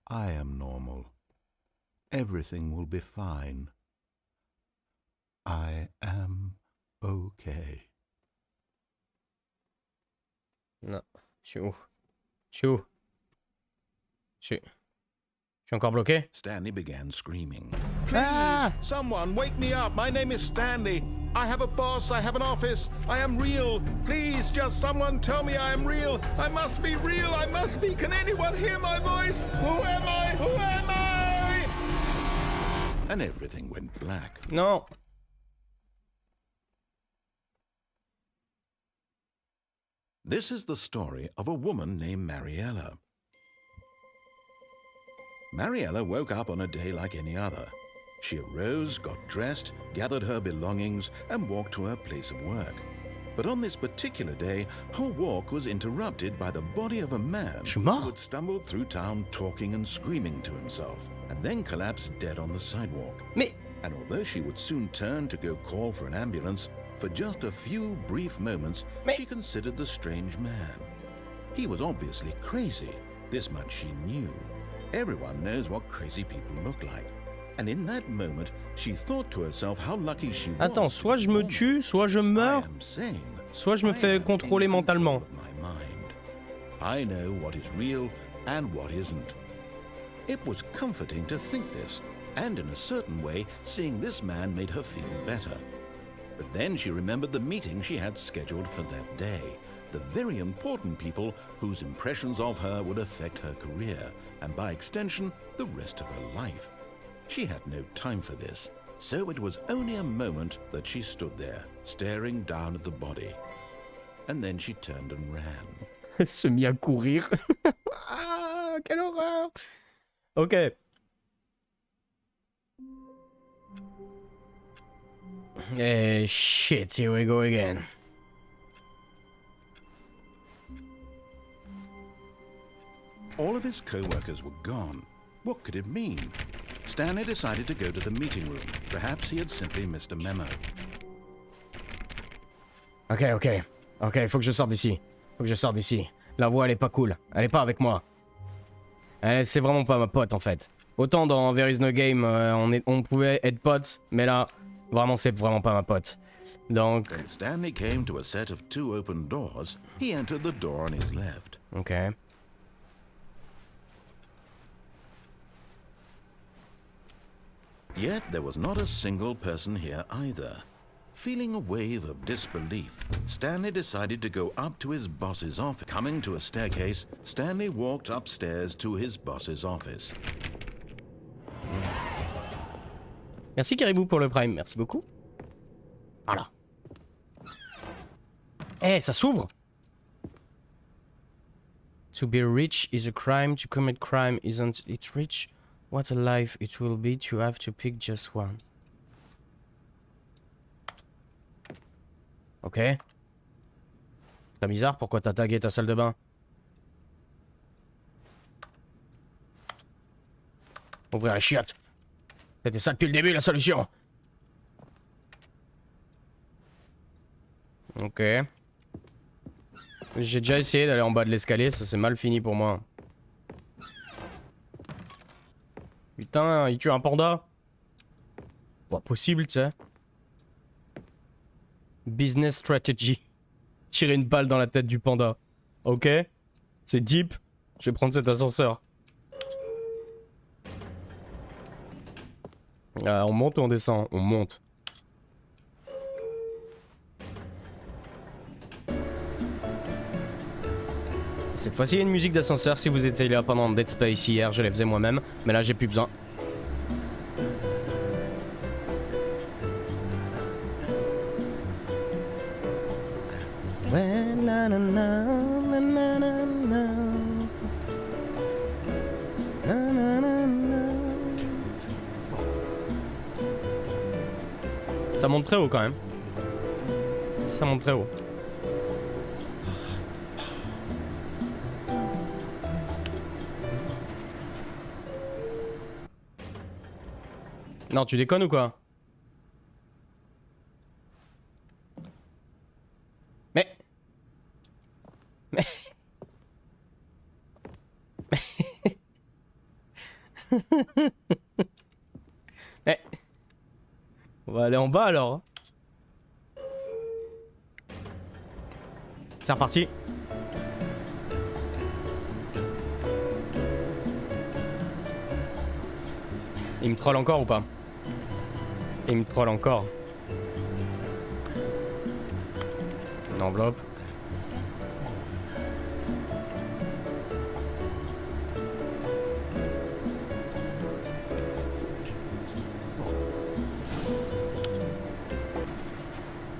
I am normal. Everything will be fine. I am okay. Non. Je suis où? Je suis où? Je suis encore bloqué? Stanley began screaming. Ah! Someone wake me up. My name is Stanley. I have a boss. I have an office. I am real. Please, just someone tell me I am real. I must be real. I must be. Can anyone hear my voice? Who am I? Who am I? and everything went black. Non. This is the story of a woman named Mariella. Mariella woke up on a day like any other. She arose, got dressed, gathered her belongings, and walked to her place of work. But on this particular day, her walk was interrupted by the body of a man who had stumbled through town talking and screaming to himself, and then collapsed dead on the sidewalk. Mais... And although she would soon turn to go call for an ambulance, for just a few brief moments, she considered the strange man. He was obviously crazy. This much she knew. Everyone knows what crazy people look like. And in that moment, she thought to herself how lucky she was. Attends, soit je me tue, soit je meurs, soit je me fais contrôler mentalement. I know what is real and what isn't. It was comforting to think this, and in a certain way, seeing this man made her feel better. But then she remembered the meeting she had scheduled for that day, the very important people whose impressions of her would affect her career, and by extension, the rest of her life. She had no time for this, so it was only a moment that she stood there, staring down at the body. And then she turned and ran. Elle se mit à courir. Ah, quelle horreur. Ok. Shit, here we go again. All of his co-workers were gone. What could it mean? Stanley decided to go to the meeting room. Perhaps he had simply missed a memo. Ok, faut que je sorte d'ici. La voix, elle est pas cool. Elle est pas avec moi. C'est vraiment pas ma pote, en fait. Autant dans There is no game, on pouvait être potes, mais là, vraiment, c'est vraiment pas ma pote. Donc... When Stanley came to a set of 2 open doors, he entered the door on his left. Ok. Yet there was not a single person here either. Feeling a wave of disbelief, Stanley decided to go up to his boss's office. Coming to a staircase, Stanley walked upstairs to his boss's office. Merci Caribou pour le prime, merci beaucoup. Voilà. Eh, ça s'ouvre. To be rich is a crime, to commit crime isn't it rich? What a life it will be to have to pick just one. Ok. C'est bizarre, pourquoi t'as tagué ta salle de bain? Ouvrir les chiottes. C'était ça depuis le début la solution. Ok. J'ai déjà essayé d'aller en bas de l'escalier, ça s'est mal fini pour moi. Putain, il tue un panda. Pas possible, tu sais. Business strategy. Tirer une balle dans la tête du panda. Ok. C'est deep. Je vais prendre cet ascenseur. On monte ou on descend? On monte. Cette fois-ci, il y a une musique d'ascenseur. Si vous étiez là pendant Dead Space hier, je les faisais moi-même. Mais là, j'ai plus besoin. Ça monte très haut quand même. Ça monte très haut. Non, tu déconnes ou quoi? Mais... Mais... On va aller en bas alors. C'est reparti. Il me troll encore ou pas? Il me troll encore. Une enveloppe.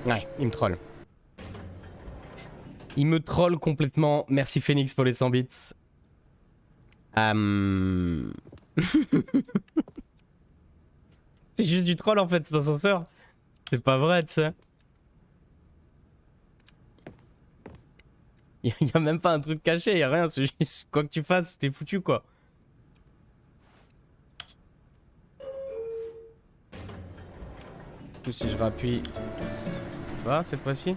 Ouais, il me troll. Il me troll complètement. Merci Phoenix pour les 100 bits. C'est juste du troll en fait, cet ascenseur. C'est pas vrai, tu sais. Y a même pas un truc caché, y a rien. C'est juste quoi que tu fasses, t'es foutu quoi. Ou si je rappuie. Va cette fois-ci.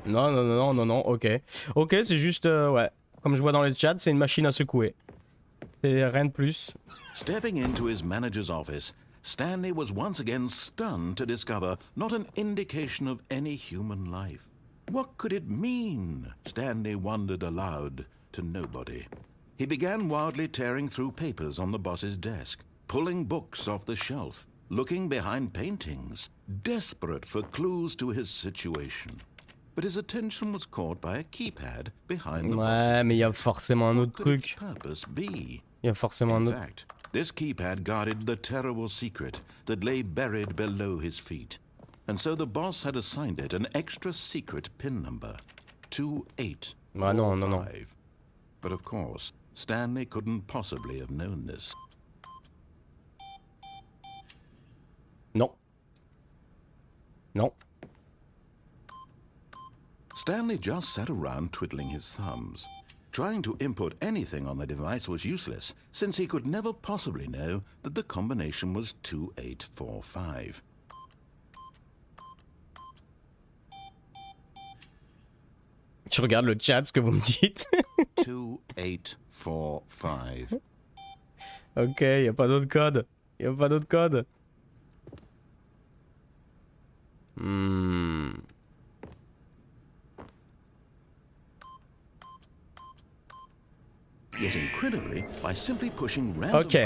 Non, non, non, non, non, non, ok. Ok, c'est juste, ouais. Comme je vois dans le chat, c'est une machine à secouer. C'est rien de plus. Stepping into his manager's office, Stanley was once again stunned to discover not an indication of any human life. What could it mean? Stanley wondered aloud to nobody. He began wildly tearing through papers on the boss's desk, pulling books off the shelf, looking behind paintings, desperate for clues to his situation. But his attention was caught by a keypad behind the Ouais, mais il y a forcément un autre truc. Il y a forcément un autre. In fact, this keypad guarded the terrible secret that lay buried below his feet. And so the boss had assigned it an extra secret pin number, 2845. Ah non, non, non. But of course, Stanley couldn't possibly have known this. Non. Non. Stanley just sat around twiddling his thumbs. Trying to input anything on the device was useless, since he could never possibly know that the combination was 2845. Je regarde le chat, ce que vous me dites. 2845. Ok, y a pas d'autre code. Y a pas d'autre code. Ok.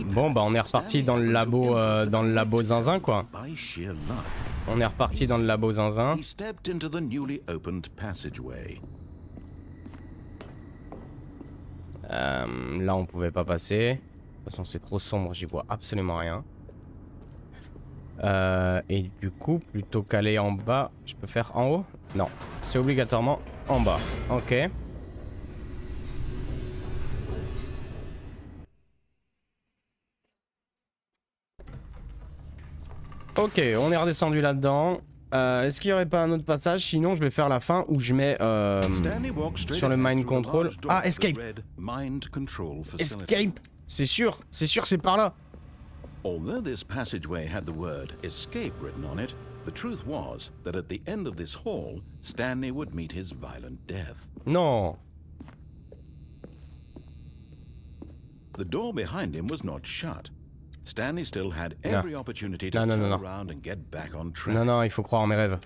Bon bah on est reparti dans le labo zinzin quoi. On est reparti dans le labo zinzin. Là on pouvait pas passer. De toute façon c'est trop sombre, j'y vois absolument rien. Et du coup plutôt qu'aller en bas, je peux faire en haut? Non, c'est obligatoirement en bas. Ok. Ok, on est redescendu là-dedans. Est-ce qu'il n'y aurait pas un autre passage? Sinon, je vais faire la fin où je mets sur le mind control. Ah, escape! Escape! C'est sûr, c'est par là. Although this passageway had the word escape written on it, the truth was that at the end of this hall, Stanley would meet his violent death. Non. The door behind him was not shut. Stanley still had every opportunity to turn around and get back on track. Non, non, il faut croire en mes rêves.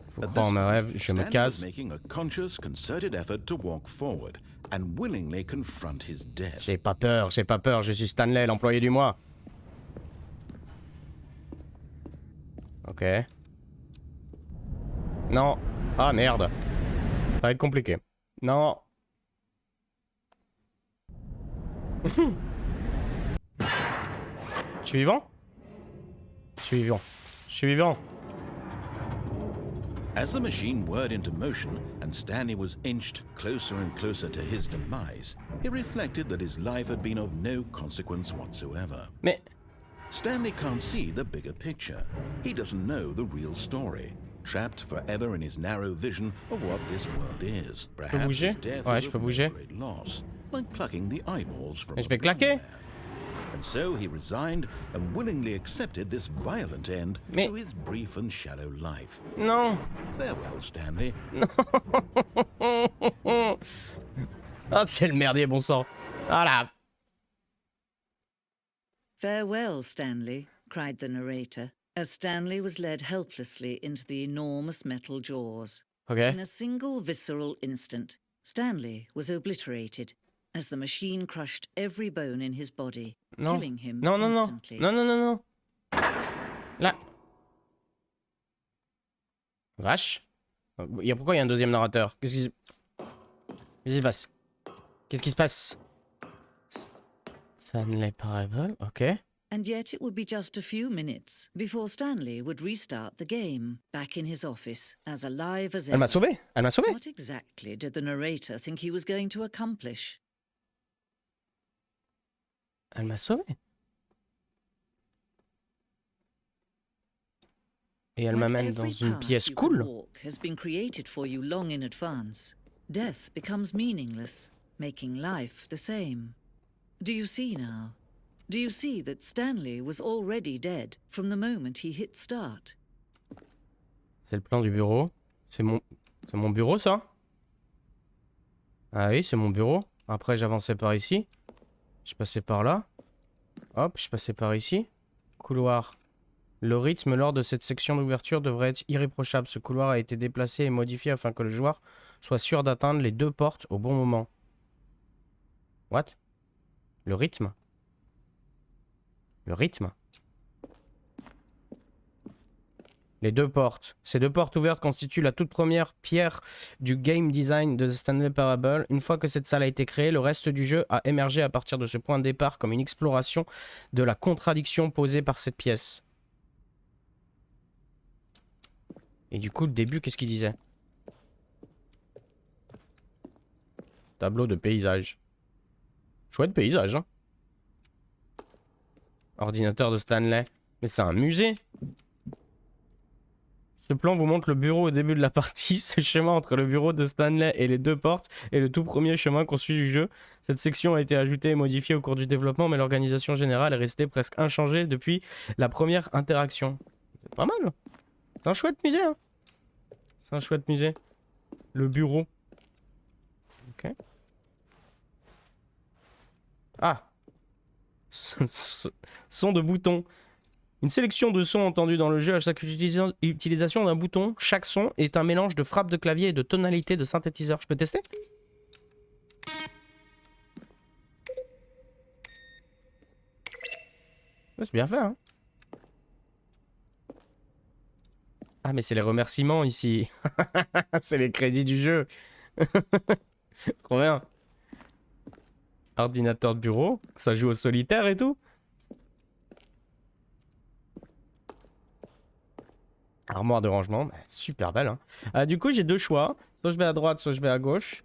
Il faut croire en mes rêves, je me casse. Stanley was making a conscious, concerted effort to walk forward and willingly confront his death. J'ai pas peur, je suis Stanley, l'employé du mois. Ok. Non. Ah merde. Ça va être compliqué. Non. Je suis vivant? Je suis vivant. Je suis vivant. As the machine whirred into motion and Stanley was inched closer and closer to his demise, he reflected that his life had been of no consequence whatsoever. Mais... Stanley can't see the bigger picture. He doesn't know the real story. Trapped forever in his narrow vision of what this world is. Perhaps his death was a great loss, like plucking the eyeballs from a blind man. And so he resigned and willingly accepted this violent end to his brief and shallow life. Non. Farewell, Stanley. Non. Ah, c'est le merdier, bon sang. Voilà. Farewell, Stanley, cried the narrator, as Stanley was led helplessly into the enormous metal jaws. Okay. In a single visceral instant, Stanley was obliterated, as the machine crushed every bone in his body, killing him instantly. Non, non, non, non. Là. Vache. Pourquoi il y a un deuxième narrateur? Qu'est-ce qui se passe? Qu'est-ce qui se passe? Stanley Parable, ok. And yet it would be just a few minutes before Stanley would restart the game, back in his office, as alive as ever. Elle m'a sauvé. Elle m'a sauvé. What exactly did the narrator think he was going to accomplish? Elle m'a sauvé. Et elle m'amène dans une pièce cool. Has been created for you long in advance. Death becomes meaningless, making life the same. Do you see now? Do you see that Stanley was already dead from the moment he hit start? C'est le plan du bureau. C'est mon bureau, ça? Ah oui, c'est mon bureau. Après, j'avançais par ici. Je passais par là. Hop, je passais par ici. Couloir. Le rythme lors de cette section d'ouverture devrait être irréprochable. Ce couloir a été déplacé et modifié afin que le joueur soit sûr d'atteindre les 2 portes au bon moment. What? Le rythme? Le rythme? Les 2 portes. Ces 2 portes ouvertes constituent la toute première pierre du game design de The Stanley Parable. Une fois que cette salle a été créée, le reste du jeu a émergé à partir de ce point de départ comme une exploration de la contradiction posée par cette pièce. Et du coup, le début, qu'est-ce qu'il disait? Tableau de paysage. Chouette paysage, hein. Ordinateur de Stanley. Mais c'est un musée. Ce plan vous montre le bureau au début de la partie. Ce chemin entre le bureau de Stanley et les 2 portes est le tout premier chemin conçu du jeu. Cette section a été ajoutée et modifiée au cours du développement, mais l'organisation générale est restée presque inchangée depuis la première interaction. C'est pas mal. C'est un chouette musée, hein. C'est un chouette musée. Le bureau. Ok. Ah. Son de bouton. Une sélection de sons entendus dans le jeu à chaque utilisation d'un bouton. Chaque son est un mélange de frappe de clavier et de tonalité de synthétiseur. Je peux tester? C'est bien fait, hein. Ah, mais c'est les remerciements ici. C'est les crédits du jeu. Trop bien. Ordinateur de bureau. Ça joue au solitaire et tout. Armoire de rangement. Bah, super belle, hein. Du coup, j'ai 2 choix. Soit je vais à droite, soit je vais à gauche.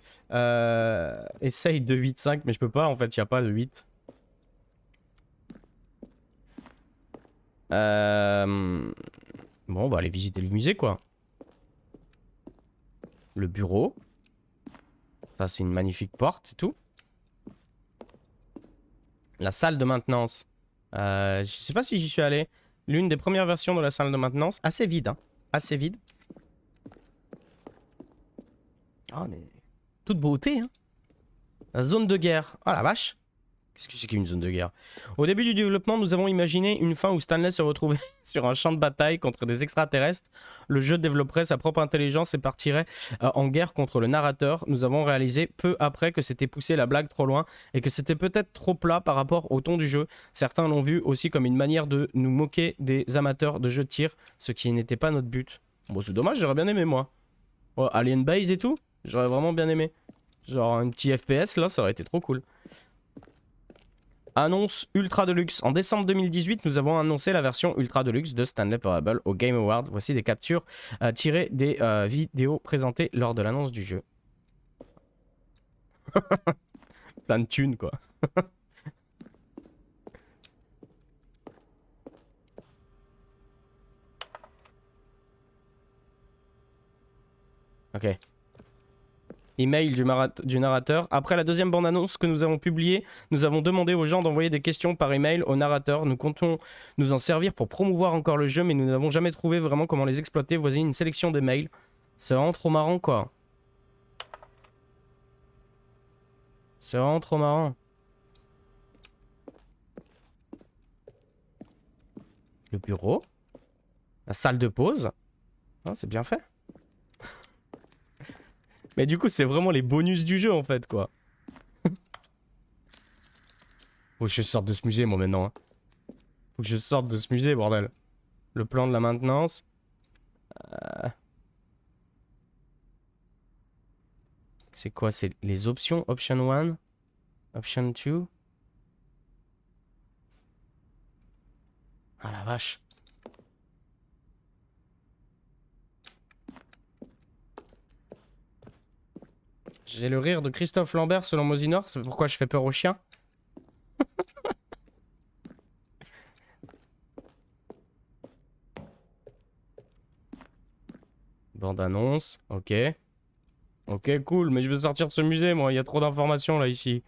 Essaye de 8-5, mais je peux pas. En fait, il n'y a pas de 8. Bon, on va aller visiter le musée, quoi. Le bureau. Ça, c'est une magnifique porte et tout. La salle de maintenance. Je sais pas si j'y suis allé. L'une des premières versions de la salle de maintenance. Assez vide, hein. Assez vide. Oh, mais... toute beauté, hein. La zone de guerre. Oh la vache. Qu'est-ce que c'est qu'une zone de guerre? Au début du développement, nous avons imaginé une fin où Stanley se retrouvait sur un champ de bataille contre des extraterrestres. Le jeu développerait sa propre intelligence et partirait en guerre contre le narrateur. Nous avons réalisé peu après que c'était poussé la blague trop loin et que c'était peut-être trop plat par rapport au ton du jeu. Certains l'ont vu aussi comme une manière de nous moquer des amateurs de jeux de tir, ce qui n'était pas notre but. Bon, c'est dommage, j'aurais bien aimé, moi. Oh, Alien Base et tout, j'aurais vraiment bien aimé. Genre un petit FPS, là, ça aurait été trop cool. Annonce Ultra Deluxe. En décembre 2018, nous avons annoncé la version Ultra Deluxe de Stanley Parable au Game Awards. Voici des captures tirées des vidéos présentées lors de l'annonce du jeu. Plein de thunes, quoi. Ok. Email du narrateur. Après la deuxième bande-annonce que nous avons publiée, nous avons demandé aux gens d'envoyer des questions par email au narrateur. Nous comptons nous en servir pour promouvoir encore le jeu, mais nous n'avons jamais trouvé vraiment comment les exploiter. Voici une sélection des mails. C'est vraiment trop marrant, quoi. C'est vraiment trop marrant. Le bureau. La salle de pause. Ah, c'est bien fait. Mais du coup, c'est vraiment les bonus du jeu, en fait, quoi. Faut que je sorte de ce musée, moi, maintenant. Hein. Faut que je sorte de ce musée, bordel. Le plan de la maintenance. C'est quoi? C'est les options? Option 1. Option 2. Ah la vache. J'ai le rire de Christophe Lambert selon Mosinor, c'est pourquoi je fais peur aux chiens. Bande annonce, ok. Ok, cool, mais je veux sortir de ce musée, moi, il y a trop d'informations là, ici.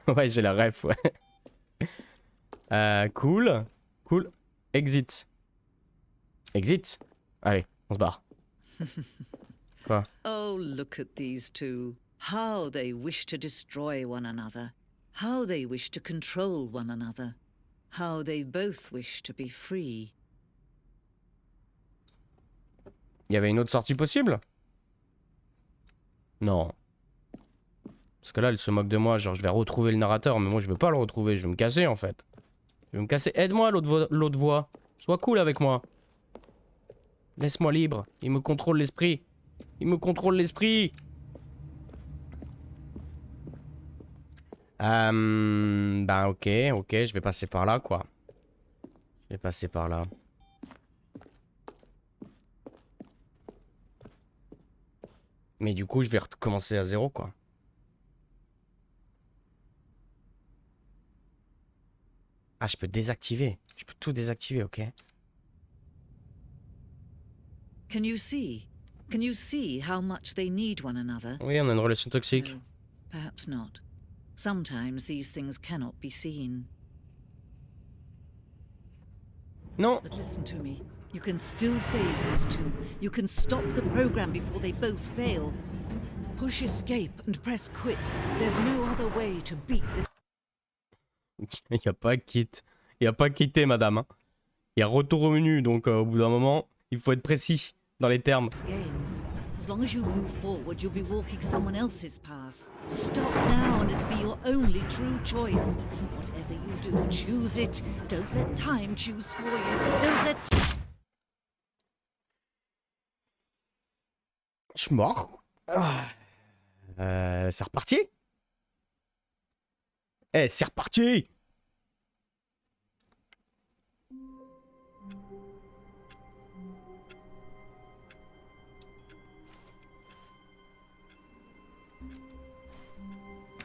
Ouais, j'ai la ref, ouais. Cool. Cool. Exit. Exit. Allez, on se barre. Quoi? Oh, look at these two. How they wish to destroy one another. How they wish to control one another. How they both wish to be free. Il y avait une autre sortie possible? Non. Parce que là, elle se moque de moi, genre je vais retrouver le narrateur, mais moi je veux pas le retrouver, je vais me casser en fait. Je vais me casser. Aide-moi l'autre voix. Sois cool avec moi. Laisse-moi libre. Il me contrôle l'esprit. Il me contrôle l'esprit. Bah ok, je vais passer par là quoi. Je vais passer par là. Mais du coup, je vais recommencer à zéro quoi. Ah, je peux désactiver. Je peux tout désactiver, ok. Can you see? Can you see how much they need one another? Oui, on a une relation toxique. No, perhaps not. Sometimes these things cannot be seen. Non. But listen to me. You can still save those two. You can stop the program before they both fail. Push escape and press quit. There's no other way to beat this. Il n'y a pas quitte. Il n'y a pas quitté, madame. Hein. Il y a retour au menu, donc au bout d'un moment, il faut être précis dans les termes. Game. As long as you move forward, you'll be walking someone else's path. Stop now and it'll be your only true choice. Whatever you do, choose it. Don't let time choose for you. Don't let... Je suis mort. C'est reparti. Eh, c'est reparti.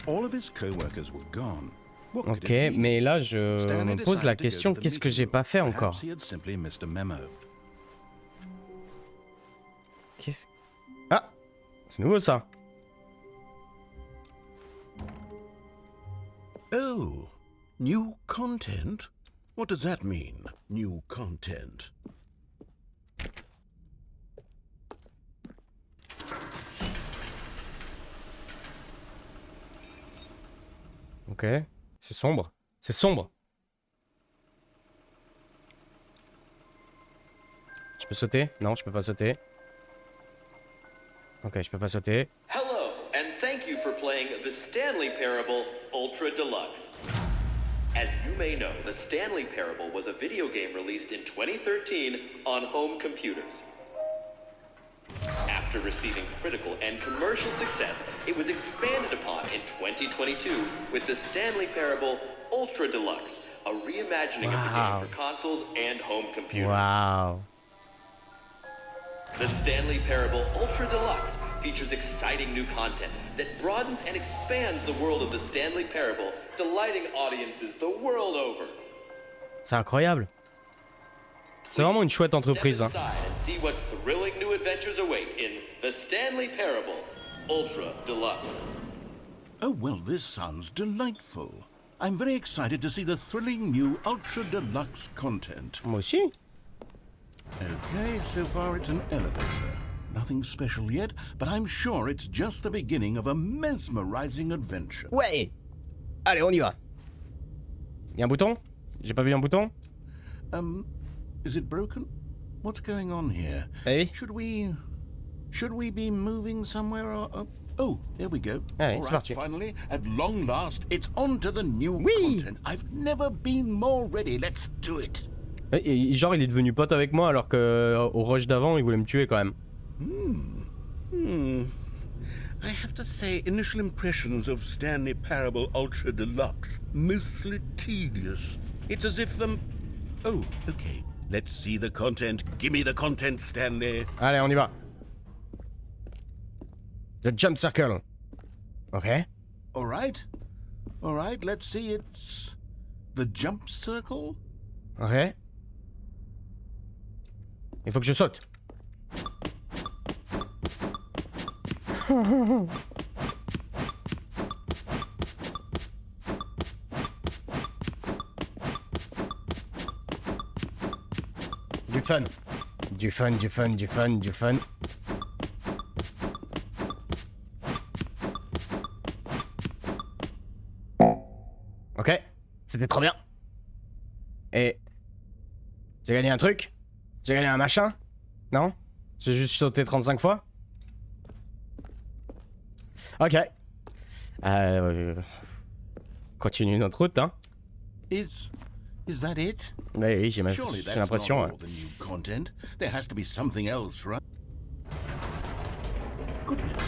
All of his co-workers were gone. What could Ok, it be? mais là je Stanley me pose la decided to go question, to the qu'est-ce que j'ai meeting pas fait room. encore? Perhaps he had simply missed a memo. Qu'est-ce... Ah, c'est nouveau ça. Oh, new content? What does that mean, new content? Ok, c'est sombre. C'est sombre. Je peux sauter? Non, je peux pas sauter. Ok, je peux pas sauter. Hello, and thank you for playing the Stanley Parable Ultra Deluxe. As you may know, the Stanley Parable was a video game released in 2013 on home computers. After receiving critical and commercial success, it was expanded upon in 2022 with the Stanley Parable Ultra Deluxe, a reimagining of the game for consoles and home computers. Waouh. The Stanley Parable Ultra Deluxe features exciting new content that broadens and expands the world of the Stanley Parable, delighting audiences the world over. C'est incroyable. C'est vraiment une chouette entreprise. Hein. Step inside and see what thrilling new adventures await in the Stanley Parable Ultra Deluxe. Oh, well, this sounds delightful. I'm very excited to see the thrilling new Ultra Deluxe content. Moi aussi. Okay, so far it's an elevator. Nothing special yet, but I'm sure it's just the beginning of a mesmerizing adventure. Ouais. Allez, on y va. Il y a un bouton? J'ai pas vu un bouton? Is it broken? What's going on here? Hey. Should we be moving somewhere or... Oh, there we go. Allez, All c'est right, parti. finally, at long last, it's on to the new Oui. content. I've never been more ready. Let's do it. Et genre, il est devenu pote avec moi alors que au rush d'avant, il voulait me tuer quand même. I have to say, initial impressions of Stanley Parable Ultra Deluxe, mostly tedious. It's as if Oh, okay. Let's see the content. Give me the content, Stanley. Allez, on y va. The jump circle. Ok. All right, let's see. It's the jump circle. Ok. Il faut que je saute. Du fun. Du fun, du fun, du fun, du fun. Ok. C'était trop bien. Et... J'ai gagné un truc? J'ai gagné un machin? Non? J'ai juste sauté 35 fois? Ok. Continue notre route, hein. Is that it? Oui, j'ai Surely that's l'impression. not all the new content. There has to be something else, right? Goodness,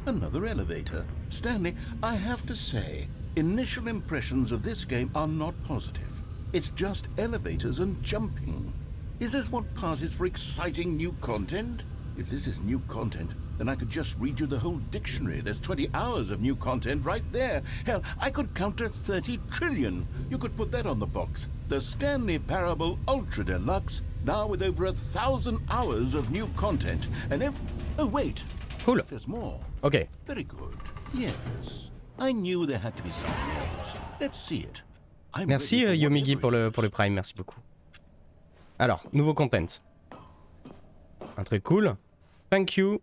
another elevator. Stanley, I have to say, initial impressions of this game are not positive. It's just elevators and jumping. Is this what passes for exciting new content? If this is new content, then I could just read you the whole dictionary. There's 20 hours of new content right there. Hell, I could counter 30 trillion. You could put that on the box. The Stanley Parable Ultra Deluxe, now with over 1,000 hours of new content. And oh, wait. Cool. There's more. Ok. Very good. Yes. I knew there had to be something else. Let's see it. I'm Merci ready for Yomigi whatever it pour le is. Prime, merci beaucoup. Alors, nouveau content. Un truc cool. Thank you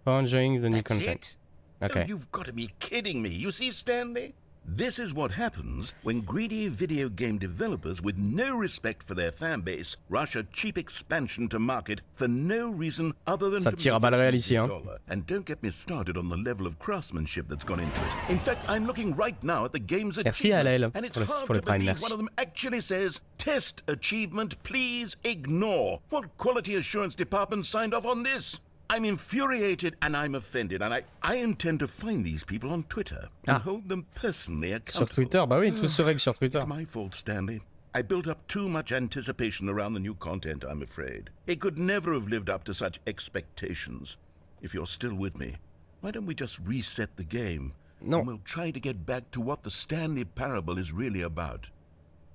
for enjoying the new That's content. it? Okay. Oh, you've got to be kidding me. You see, Stanley? This is what happens when greedy video game developers with no respect for their fan base rush a cheap expansion to market for no reason other than Ça to tire à make balles an réelles easy ici, hein. dollar. And don't get me started on the level of craftsmanship that's gone into it. In fact, I'm looking right now at the game's Merci à achievements, Alaël and it's pour hard le to Prime, believe merci. one of them actually says, "Test achievement, please ignore." What quality assurance department signed off on this? I'm infuriated and I'm offended, and I intend to find these people on Twitter and hold them personally accountable. Sur Twitter, bah oui, tout se règle sur Twitter. It's my fault, Stanley. I built up too much anticipation around the new content, I'm afraid. It could never have lived up to such expectations. If you're still with me, why don't we just reset the game? Non. And we'll try to get back to what the Stanley Parable is really about.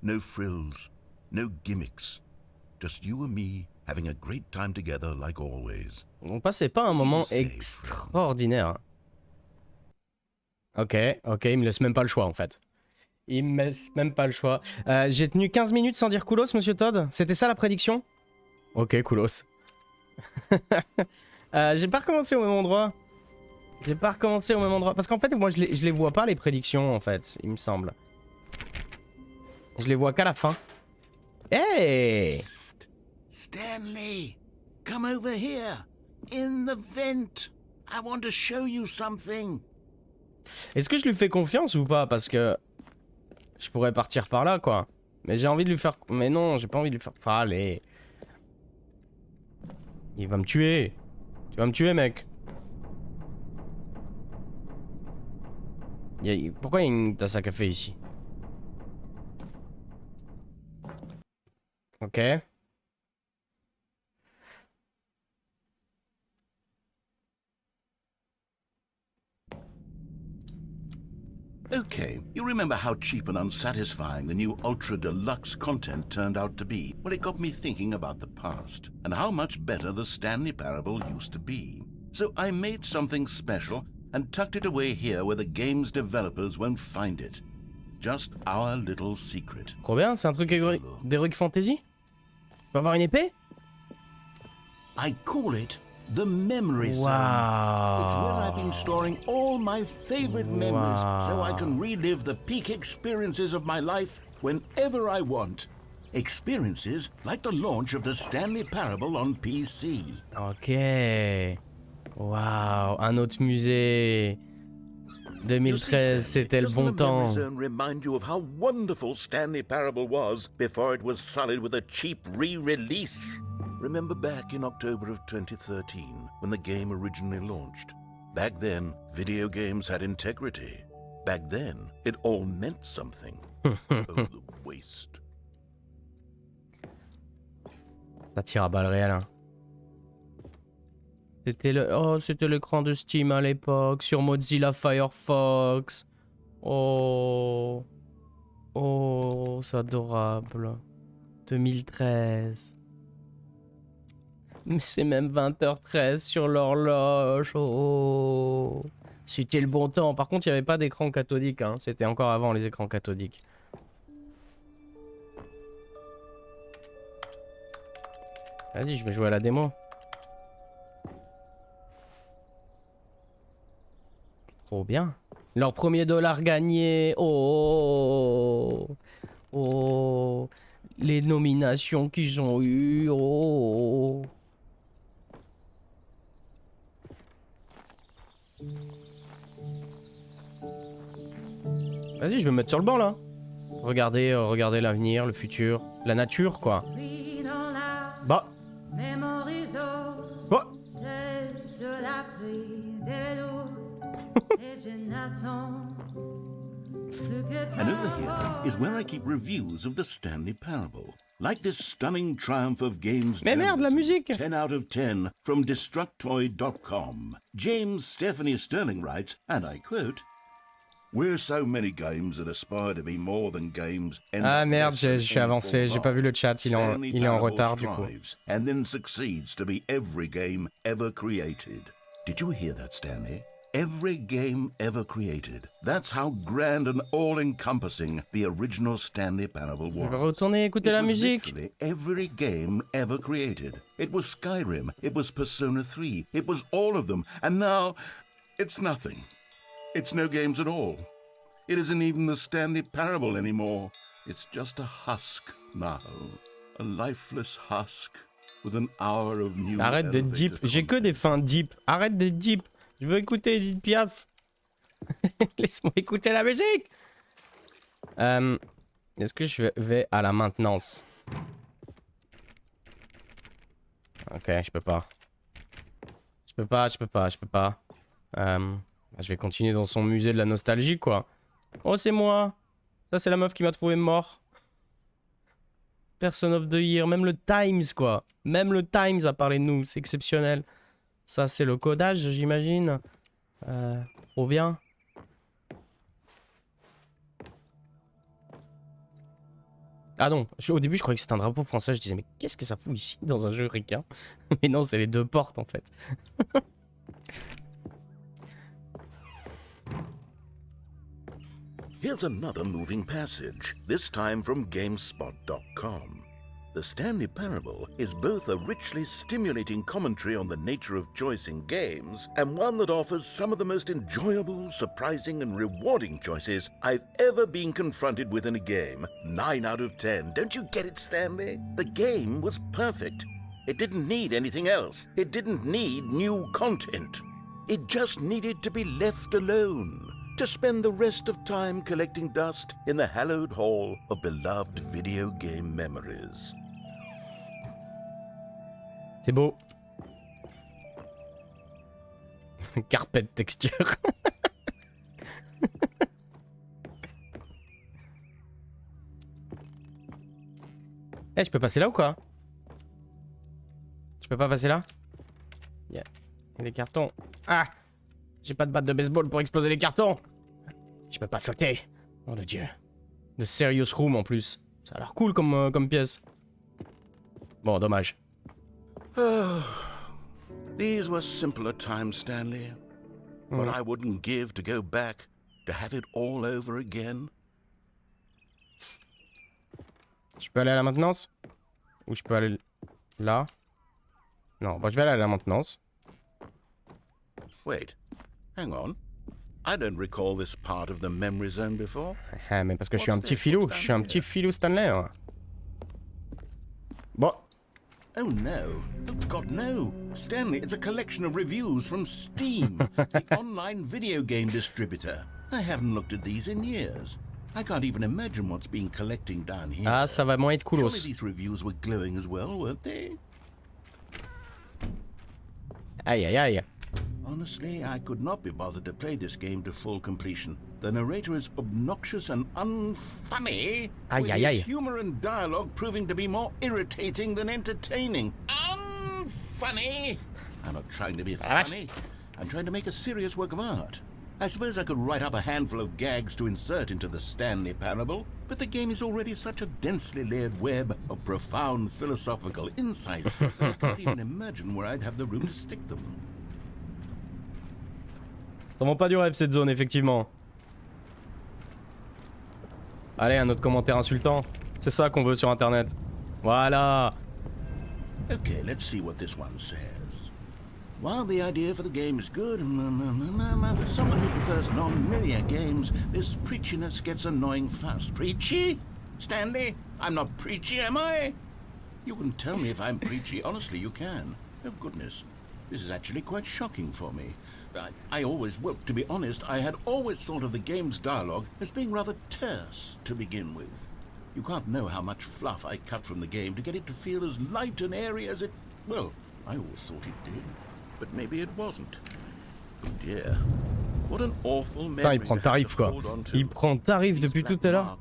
No frills, no gimmicks. Just you and me having a great time together like always. On passait pas un moment extraordinaire. Ok, il me laisse même pas le choix en fait. Il me laisse même pas le choix. J'ai tenu 15 minutes sans dire Koulos, monsieur Todd. C'était ça la prédiction? Ok, Koulos. J'ai pas recommencé au même endroit. Parce qu'en fait, moi, je les vois pas les prédictions en fait, il me semble. Je les vois qu'à la fin. Hey! Stanley, come over here. In the vent. I want to show you something. Est-ce que je lui fais confiance ou pas? Parce que je pourrais partir par là, quoi. Mais j'ai envie de lui faire... Mais non, j'ai pas envie de lui faire... Enfin, allez. Il va me tuer. Tu vas me tuer, mec. Pourquoi il y a une tasse à café ici? Ok. Okay, you remember how cheap and unsatisfying the new Ultra Deluxe content turned out to be? Well, it got me thinking about the past, and how much better the Stanley Parable used to be. So I made something special and tucked it away here where the game's developers won't find it. Just our little secret. Trop bien, c'est un truc d'Heroic Fantasy? Tu peux avoir une épée? I call it the Memory Zone. Wow. It's where I've been storing all my favorite memories so I can relive the peak experiences of my life whenever I want. Experiences like the launch of the Stanley Parable on PC. Ok. Waouh, un autre musée. 2013, c'était le bon temps. Doesn't the Memory Zone remind you of how wonderful Stanley Parable was before it was sullied with a cheap re-release? Remember back in October of 2013, when the game originally launched? Back then, video games had integrity. Back then, it all meant something. Oh, the waste. Ça tire à balles réelles. Hein. C'était le... Oh, c'était l'écran de Steam à l'époque, sur Mozilla Firefox. Oh... Oh, c'est adorable. 2013. C'est même 20h13 sur l'horloge. Oh. C'était le bon temps. Par contre, il n'y avait pas d'écran cathodique. Hein. C'était encore avant les écrans cathodiques. Vas-y, je vais jouer à la démo. Trop bien. Leur premier dollar gagné. Oh. Oh. Les nominations qu'ils ont eues. Oh. Vas-y, je vais me mettre sur le banc là. Regardez, regardez l'avenir, le futur, la nature quoi. Bah. Bah. And over here is where I keep reviews of the Stanley Parable. Like this stunning triumph of games. Mais merde, la musique! 10 out of 10 from Destructoid.com. James Stephanie Sterling writes, and I quote, "We're so many games that aspire to be more than games." Ah merde, je suis avancé, j'ai pas vu le chat, il est en retard du coup. And then succeeds to be every game ever created. Did you hear that, Stanley? Every game ever created. That's how grand and all-encompassing the original Stanley Parable was. Je vais retourner écouter la musique. Every game ever created. It was Skyrim, it was Persona 3, it was all of them, and now it's nothing. It's no games at all. It isn't even the Stanley Parable anymore. It's just a husk now. A lifeless husk with an hour of new. Arrête d'être deep, j'ai que des fins deep. Arrête d'être deep. Je veux écouter Edith Piaf. Laisse-moi écouter la musique. Est-ce que je vais à la maintenance? Ok, je peux pas. Je peux pas. Je vais continuer dans son musée de la nostalgie, quoi. Oh, c'est moi. Ça, c'est la meuf qui m'a trouvé mort. Person of the Year. Même le Times, quoi. Même le Times a parlé de nous. C'est exceptionnel. Ça, c'est le codage, j'imagine. Trop bien. Ah non, au début, je croyais que c'était un drapeau français. Je disais, mais qu'est-ce que ça fout ici, dans un jeu ricain? Mais non, c'est les deux portes, en fait. Here's another moving passage, this time from GameSpot.com. The Stanley Parable is both a richly stimulating commentary on the nature of choice in games and one that offers some of the most enjoyable, surprising, and rewarding choices I've ever been confronted with in a game. 9 out of 10. Don't you get it, Stanley? The game was perfect. It didn't need anything else. It didn't need new content. It just needed to be left alone, to spend the rest of time collecting dust in the hallowed hall of beloved video game memories. C'est beau. Carpet texture. Eh, je peux passer là ou quoi? Je peux pas passer là? Yeah. Et les cartons. Ah! J'ai pas de batte de baseball pour exploser les cartons. Je peux pas sauter. Oh le dieu. The Serious Room en plus. Ça a l'air cool comme pièce. Bon, dommage. Oh, these were simpler times, Stanley. What I wouldn't give to go back, to have it all over again. Je peux aller à la maintenance? Ou je peux aller là? Non, bon, je vais aller à la maintenance. Wait, hang on. I don't recall this part of the memory zone before. Ah, mais parce que je suis un petit filou. Je suis un petit filou Stanley. Ouais. Bon. Oh no. Oh God, no. Stanley, it's a collection of reviews from Steam, the online video game distributor. I haven't looked at these in years. I can't even imagine what's been collecting down here. Ah, ça va moins être coolos. Surely these reviews were glowing as well, weren't they? Aïe, aïe, aïe. Honestly, I could not be bothered to play this game to full completion. The narrator is obnoxious and unfunny, with his humor and dialogue proving to be more irritating than entertaining. Unfunny! I'm not trying to be funny. I'm trying to make a serious work of art. I suppose I could write up a handful of gags to insert into the Stanley Parable, but the game is already such a densely layered web of profound philosophical insights that I can't even imagine where I'd have the room to stick them. Ça vend pas du rêve cette zone, effectivement. Allez, un autre commentaire insultant. C'est ça qu'on veut sur internet. Voilà. Okay, let's see what this one says. While the idea for the game is good, for someone who prefers non-linear games, this preachiness gets annoying fast. Preachy? Stanley? I'm not preachy, am I? You can tell me if I'm preachy. Honestly, you can. Oh, goodness. This is actually quite shocking for me. Well, to be honest, I had always thought of the game's dialogue as being rather terse to begin with. You can't know how much fluff I cut from the game to get it to feel as light and airy as it... Well, I always thought it did. But maybe it wasn't. Oh dear. What an awful memory. Il prend tarif quoi. Il prend tarif depuis tout à l'heure.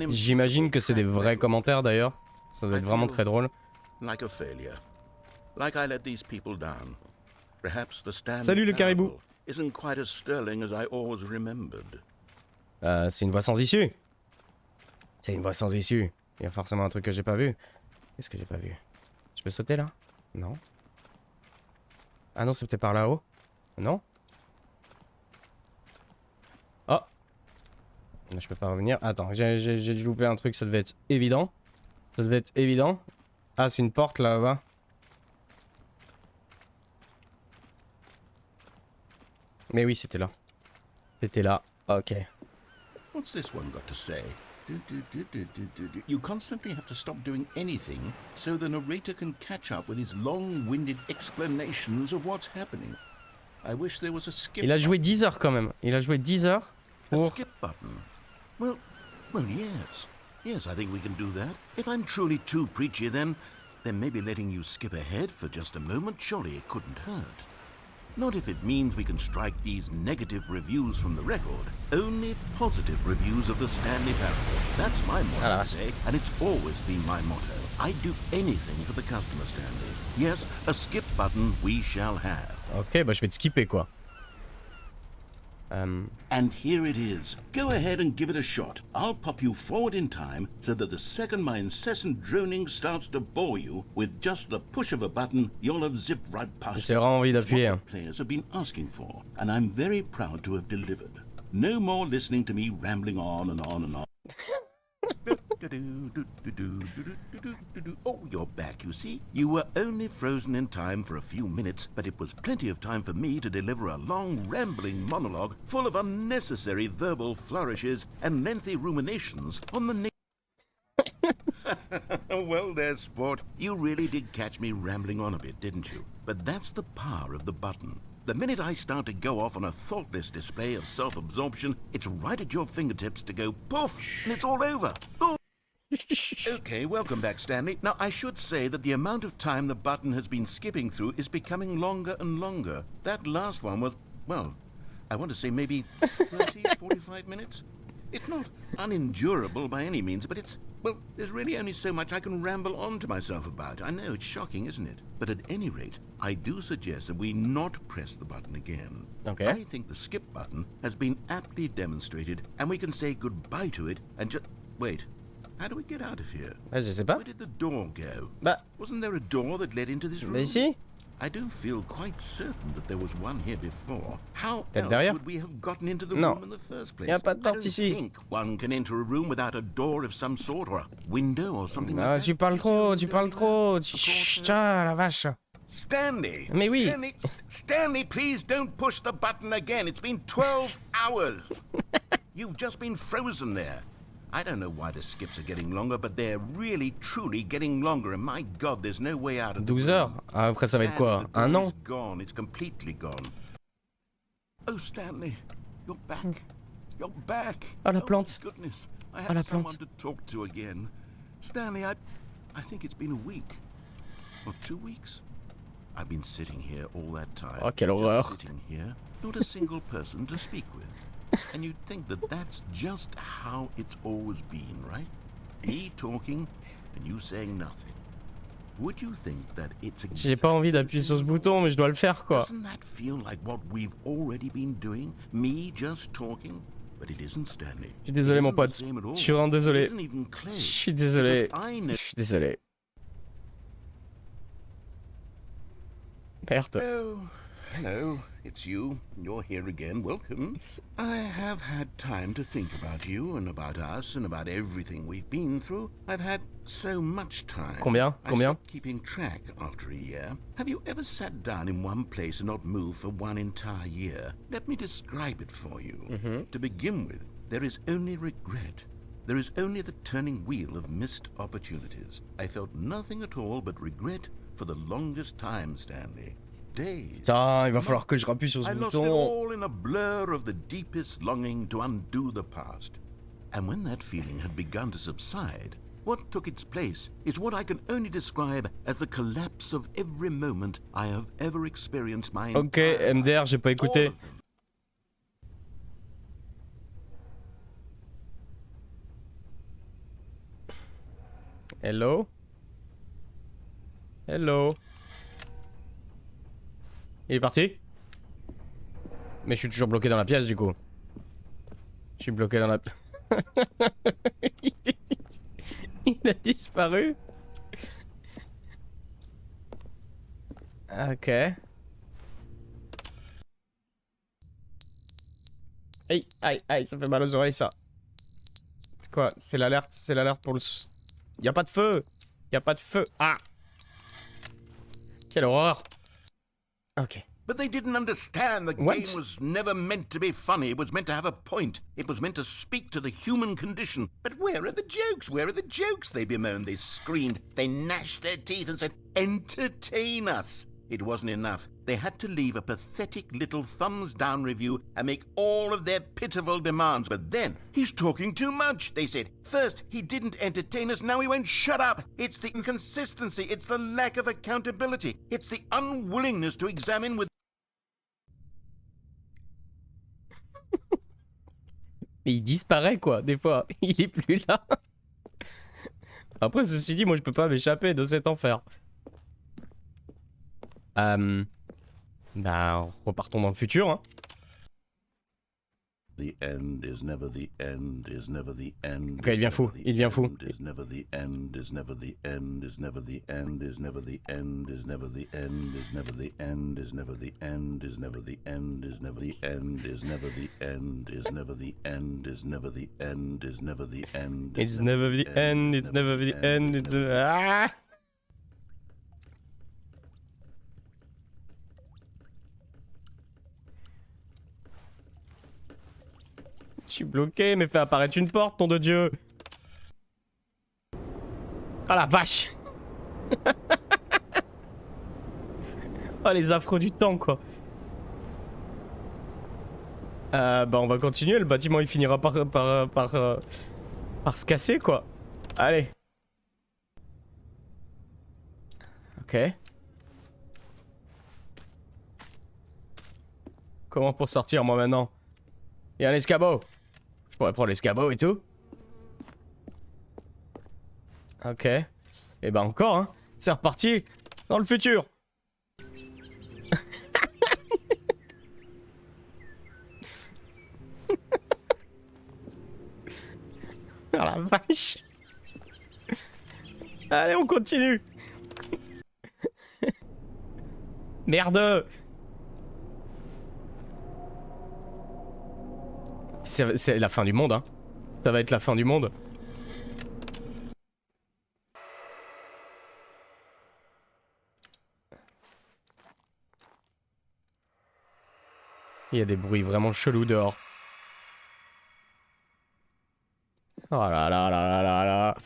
J'imagine que c'est des vrais commentaires d'ailleurs. Ça doit être vraiment très drôle. Like a failure. Like I let these people down. Perhaps the Salut le caribou. Isn't quite as sterling as I always remembered. C'est une voie sans issue. C'est une voie sans issue. Il y a forcément un truc que j'ai pas vu. Qu'est-ce que j'ai pas vu? Je peux sauter là? Non. Ah non, c'est peut-être par là-haut. Non? Oh! Je peux pas revenir. Attends, j'ai dû louper un truc, ça devait être évident. Ça devait être évident. Ah, c'est une porte là-bas. Mais oui, c'était là. C'était là. Ok. What's this one got to say? You constantly have to stop doing anything so the narrator can catch up with his long-winded explanations of what's happening. I wish there was a skip. Il a joué 10 heures quand même. Il a joué 10 heures pour... A skip button. Well, yes. Yes, I think we can do that. If I'm truly too preachy, then maybe letting you skip ahead for just a moment, surely it couldn't hurt. Not if it means we can strike these negative reviews from the record. Only positive reviews of the Stanley Parable. That's my motto today, and it's always been my motto. I'd do anything for the customer, Stanley. Yes, a skip button we shall have. Ok, bah je vais te skipper quoi. And here it is. Go ahead and give it a shot. I'll pop you forward in time so that the second my incessant droning starts to bore you, with just the push of a button, you'll have zipped right past. J'ai vraiment envie d'appuyer. What the players have been asking for, and I'm very proud to have delivered. No more listening to me rambling on and on and on. Oh, you're back, you see. You were only frozen in time for a few minutes, but it was plenty of time for me to deliver a long, rambling monologue full of unnecessary verbal flourishes and lengthy ruminations on the Well, there, sport. You really did catch me rambling on a bit, didn't you? But that's the power of the button. The minute I start to go off on a thoughtless display of self-absorption, it's right at your fingertips to go poof, and it's all over. Ooh. Okay, welcome back, Stanley. Now, I should say that the amount of time the button has been skipping through is becoming longer and longer. That last one was, well, I want to say maybe 30, 45 minutes? It's not unendurable by any means, but it's, well, there's really only so much I can ramble on to myself about. I know, it's shocking, isn't it? But at any rate, I do suggest that we not press the button again. Okay. I think the skip button has been aptly demonstrated, and we can say goodbye to it and just... Wait, how do we get out of here? Je sais pas. Where did the door go? Bah. Wasn't there a door that led into this room? Ici? I do feel quite certain that there was one here before. How else derrière? would we have gotten into the Non. room in the first place? Y a pas de I porte don't ici. think one can enter a room without a door of some sort or a window or something Ah, like tu that. parles trop, tu parles trop. Chut, la vache. Stanley! Mais oui. Stanley, please don't push the button again. It's been 12 hours. You've just been frozen there. I don't know why the skips are getting longer, but they're really, truly getting longer. And my God, there's no way out of the 12 heures. Ah, après, ça va être quoi? Stanley, Un the door an? is gone. It's completely gone. Oh, Stanley, you're back. You're back. Ah, la Oh, plante. my goodness. I Ah, la have someone plante. to talk to again. Stanley, I think it's been a week. Or 2 weeks. I've been sitting here all that time. Oh, quelle horreur. Just sitting here, not a single person to speak with. And you'd think that that's just how it's always been, right? Me talking and you saying nothing. Would you think that it's J'ai pas envie d'appuyer sur ce bouton, mais je dois le faire, quoi. Doesn't that feel like what we've already been doing? Me just talking? But it isn't, Stanley. Je suis désolé, mon pote. Je suis vraiment désolé. Je suis désolé. Je suis désolé. Merde. Oh, hello, it's you. You're here again. Welcome. I have had time to think about you and about us and about everything we've been through. I've had so much time. Combien? I stopped keeping track after a year. Have you ever sat down in one place and not moved for one entire year? Let me describe it for you. To begin with, there is only regret. There is only the turning wheel of missed opportunities. I felt nothing at all but regret for the longest time, Stanley. Days. Putain, il va falloir que je rappuie sur ce I lost it bouton. all in a blur of the deepest longing to undo the past. And when that feeling had begun to subside, what took its place is what I can only describe as the collapse of every moment I have ever experienced my Ok, entire MDR, life. j'ai pas All écouté. of them. Hello? Hello? Il est parti? Mais je suis toujours bloqué dans la pièce du coup. Je suis bloqué dans la... Il a disparu. Ok. Aïe, aïe, aïe, ça fait mal aux oreilles ça. C'est quoi? C'est l'alerte pour le... Y'a pas de feu! Y'a pas de feu! Ah! Quelle horreur! Ok. But they didn't understand the What? game was never meant to be funny. It was meant to have a point. It was meant to speak to the human condition. But where are the jokes? Where are the jokes? They bemoaned, they screamed, they gnashed their teeth and said, entertain us. It wasn't enough. They had to leave a pathetic little thumbs-down review and make all of their pitiful demands. But then, he's talking too much, they said. First, he didn't entertain us, now he won't shut up. It's the inconsistency, it's the lack of accountability, it's the unwillingness to examine with... Mais il disparaît quoi, des fois. Il est plus là. Après, ceci dit, moi je peux pas m'échapper de cet enfer. Bah, repartons dans le futur, hein. The end is never the end, is never the end. Ok, il devient fou, il devient fou. Is never the end, is never the end, is never the end, is never the end, is never the end, is never the end, is never the end, is never the end, is never the end, is never the end, is never the end, is never the end, is never the end. It's never the end, it's never the end, it's never... Ah! Je suis bloqué, mais fais apparaître une porte, nom de Dieu. Oh la vache. Oh les affreux du temps quoi. Bah on va continuer, le bâtiment il finira par se casser quoi. Allez. Ok. Comment pour sortir moi maintenant? Il y a un escabeau. Je pourrais prendre l'escabeau et tout. Ok. Et bah encore hein. C'est reparti dans le futur. Oh la vache. Allez on continue. Merde. C'est la fin du monde, hein. Ça va être la fin du monde. Il y a des bruits vraiment chelous dehors. Oh là là là là là là.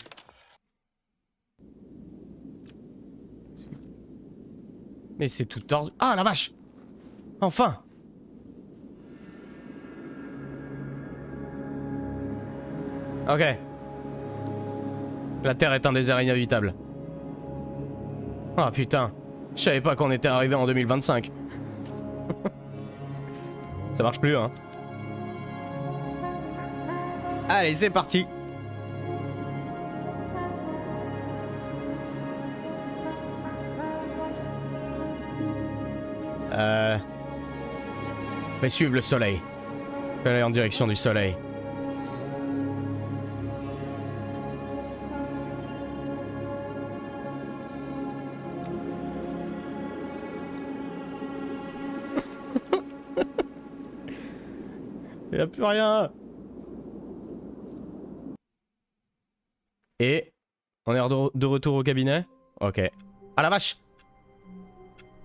Mais c'est tout tordu. Ah la vache. Enfin. Ok. La Terre est un désert inhabitable. Oh putain. Je savais pas qu'on était arrivé en 2025. Ça marche plus, hein. Allez, c'est parti. Je vais suivre le soleil. Je vais aller en direction du soleil. Il n'y a plus rien. Et on est de retour au cabinet. Ok. Ah la vache.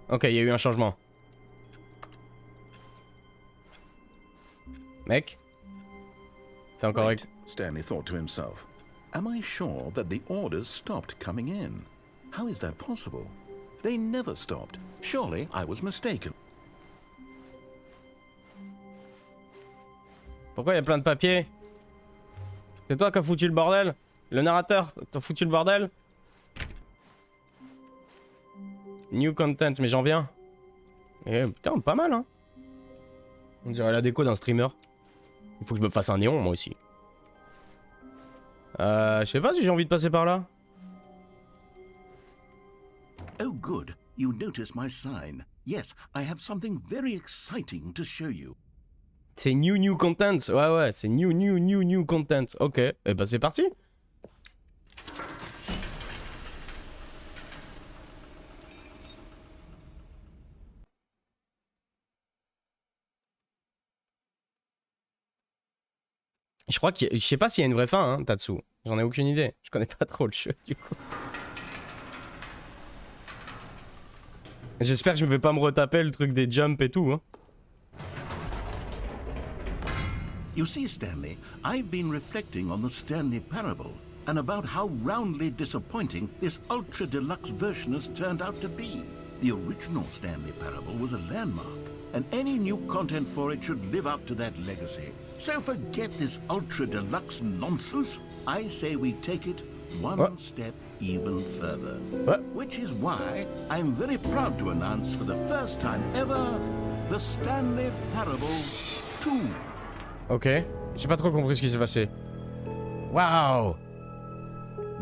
Ok, il y a eu un changement. Mec, t'es encore Wait, Stanley thought to himself. Am I sure that the orders stopped coming in? How is that possible? They never stopped. Surely I was mistaken. Pourquoi il y a plein de papiers? C'est toi qui as foutu le bordel? Le narrateur, t'as foutu le bordel? New content, mais j'en viens. Et putain, pas mal, hein. On dirait la déco d'un streamer. Il faut que je me fasse un néon, moi aussi. Je sais pas si j'ai envie de passer par là. Oh good, you noticed my sign. Yes, I have something very exciting to show you. C'est new content. Ouais, c'est new content. Ok, et bah c'est parti. Je crois que je sais pas s'il y a une vraie fin, hein, Tatsu. J'en ai aucune idée. Je connais pas trop le jeu, du coup. J'espère que je ne vais pas me retaper le truc des jumps et tout, hein. You see, Stanley, I've been reflecting on the Stanley Parable and about how roundly disappointing this ultra deluxe version has turned out to be. The original Stanley Parable was a landmark, and any new content for it should live up to that legacy. So forget this ultra deluxe nonsense. I say we take it one step even further. Which is why I'm very proud to announce for the first time ever the Stanley Parable 2. Ok, j'ai pas trop compris ce qui s'est passé. Wow.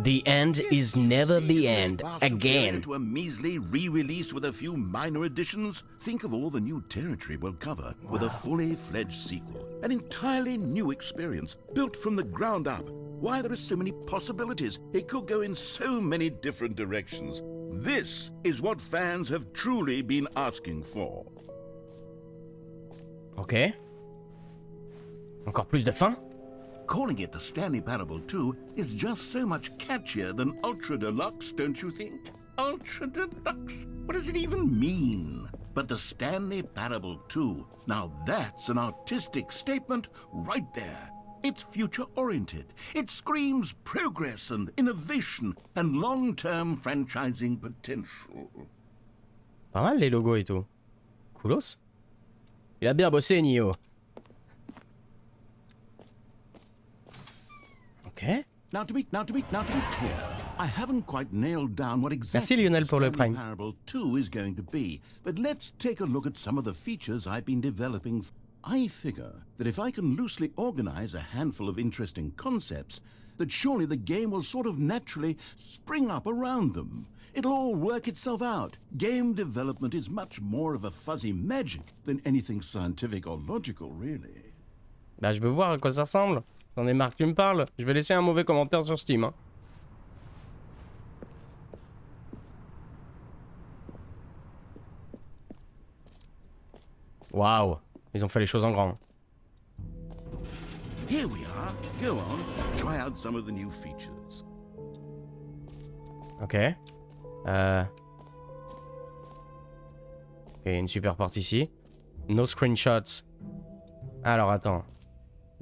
The end is never the end again. To a measly re-release with a few minor additions. Think of all the new territory we'll cover with a fully fledged sequel. An entirely new experience, built from the ground up. Why, there are so many possibilities. It could go in so many different directions. This is what fans have truly been asking for. Ok. Encore plus de fin? Calling it the Stanley Parable 2 is just so much catchier than Ultra Deluxe, don't you think? Ultra Deluxe? What does it even mean? But the Stanley Parable 2, now that's an artistic statement right there. It's future-oriented. It screams progress and innovation and long-term franchising potential. Pas mal les logos et tout. Coolos. Il a bien bossé, Nio. Ok. Now to be clear, I haven't quite nailed down what Merci exactly Lionel pour le Stanley Prime. Parable 2 is going to be, but let's take a look at some of the features I've been developing. I figure that if I can loosely organize a handful of interesting concepts, that surely the game will sort of naturally spring up around them. It'll all work itself out. Game development is much more of a fuzzy magic than anything scientific or logical, really. Bah je veux voir à quoi ça ressemble. J'en ai marre que tu me parles. Je vais laisser un mauvais commentaire sur Steam. Hein. Waouh. Ils ont fait les choses en grand. Here we are. Go on. Try out some of the new features. Ok. Ok, une super porte ici. No screenshots. Alors attends.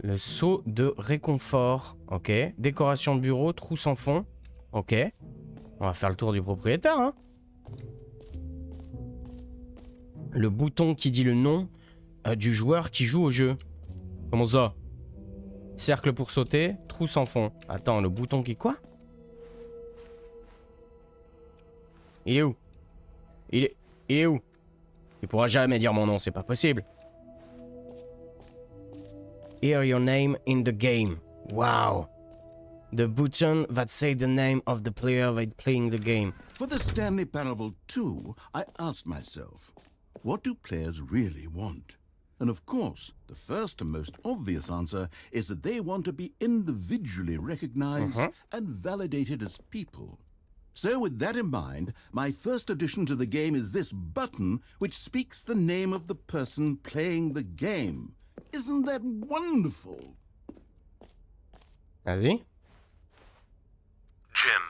Le seau de réconfort. Ok. Décoration de bureau, trou sans fond. Ok. On va faire le tour du propriétaire. Hein. Le bouton qui dit le nom du joueur qui joue au jeu. Comment ça? Cercle pour sauter, trou sans fond. Attends, le bouton qui quoi? Il est où? Il est où? Tu pourras jamais dire mon nom, c'est pas possible. Hear your name in the game. Wow. The button that say the name of the player that playing the game. For the Stanley Parable 2, I asked myself, what do players really want? And of course, the first and most obvious answer is that they want to be individually recognized and validated as people. So with that in mind, my first addition to the game is this button which speaks the name of the person playing the game. Isn't that wonderful? Vas-y. Jim.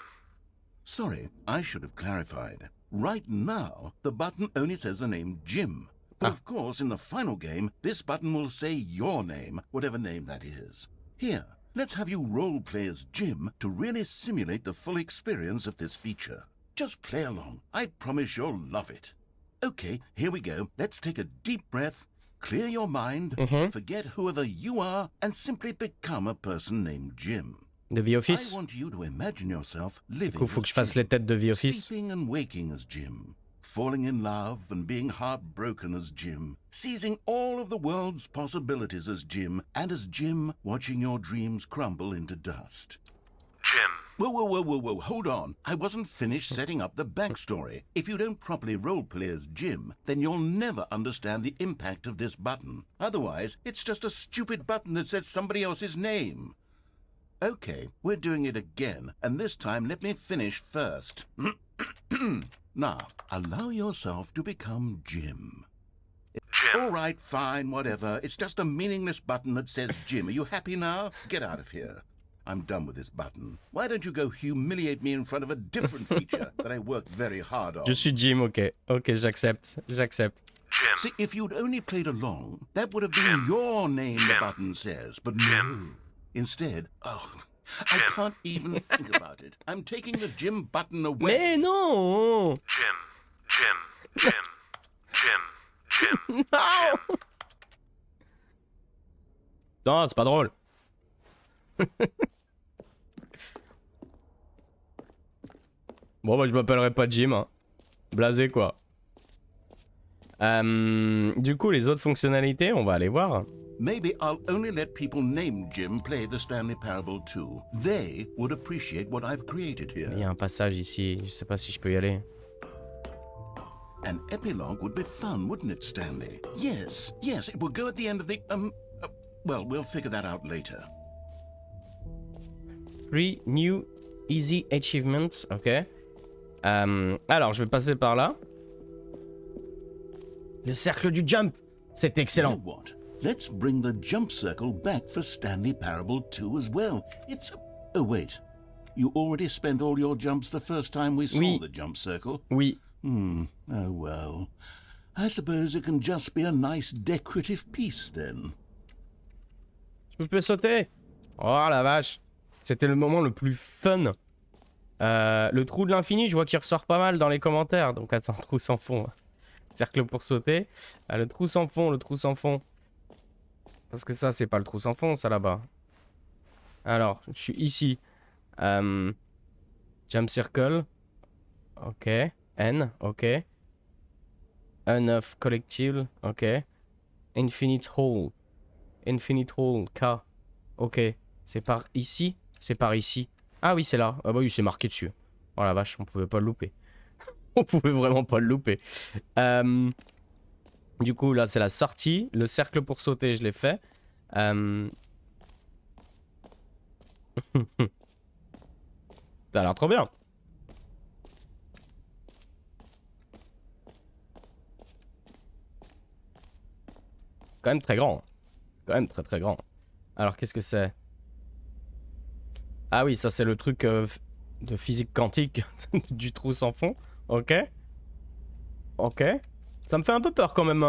Sorry, I should have clarified. Right now, the button only says the name Jim. But of course, in the final game, this button will say your name, whatever name that is. Here, let's have you role-play as Jim to really simulate the full experience of this feature. Just play along. I promise you'll love it. Okay, here we go. Let's take a deep breath, clear your mind, forget whoever you are, and simply become a person named Jim. De The Office. I want you to imagine yourself living Du coup, faut que as je fasse Jim, les têtes de The Office. sleeping and waking as Jim, falling in love and being heartbroken as Jim, seizing all of the world's possibilities as Jim, and as Jim watching your dreams crumble into dust. Jim. Whoa, hold on. I wasn't finished setting up the backstory. If you don't properly roleplay as Jim, then you'll never understand the impact of this button. Otherwise, it's just a stupid button that says somebody else's name. Okay, we're doing it again, and this time let me finish first. Now, allow yourself to become Jim. Jim. All right, fine, whatever. It's just a meaningless button that says Jim. Are you happy now? Get out of here. I'm done with this button. Why don't you go humiliate me in front of a different feature that I worked very hard on? Je suis Jim, ok. Ok, j'accepte. J'accepte. Jim. See, if you'd only played along, that would have been your name, the button says. But no. Instead, I can't even think about it. I'm taking the Jim button away. Mais non! Jim. Non! Non, c'est pas drôle. Bon, bah, je m'appellerai pas Jim. Hein. Blasé, quoi. Du coup, les autres fonctionnalités, on va aller voir. Maybe I'll only let people named Jim play the Stanley Parable 2. They would appreciate what I've created here. Il y a un passage ici, je sais pas si je peux y aller. An epilogue would be fun, wouldn't it, Stanley? Yes, it will go at the end of the, well, we'll figure that out later. 3 new easy achievements, ok. Alors, je vais passer par là. Le cercle du jump, c'est You excellent. know what? Let's bring the jump circle back for Stanley Parable 2 as well. It's... Oh, wait. You already spent all your jumps the first time we saw Oui. the jump circle? Oui. Oh, well. I suppose it can just be a nice decorative piece, then. Je peux sauter. Oh la vache. C'était le moment le plus fun. Le trou de l'infini, je vois qu'il ressort pas mal dans les commentaires. Donc attends, trou sans fond. Cercle pour sauter. Le trou sans fond, le trou sans fond. Parce que ça, c'est pas le trou sans fond, ça là-bas. Alors, je suis ici. Jump circle. Ok. N, ok. Enough collectible, ok. Infinite hole. Infinite hole, K. Ok. C'est par ici. C'est par ici. Ah oui, c'est là. Ah bah oui, c'est marqué dessus. Oh la vache, on pouvait pas le louper. On pouvait vraiment pas le louper. Du coup, là, c'est la sortie. Le cercle pour sauter, je l'ai fait. Ça a l'air trop bien. Quand même très grand. Quand même très grand. Alors, qu'est-ce que c'est? Ah oui, ça, c'est le truc de physique quantique du trou sans fond. Ok. Ok. Ça me fait un peu peur quand même.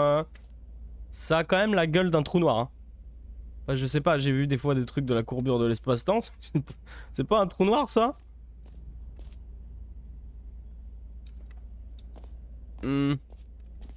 Ça a quand même la gueule d'un trou noir. Hein. Enfin, je sais pas, j'ai vu des fois des trucs de la courbure de l'espace-temps. C'est pas un trou noir, ça? Je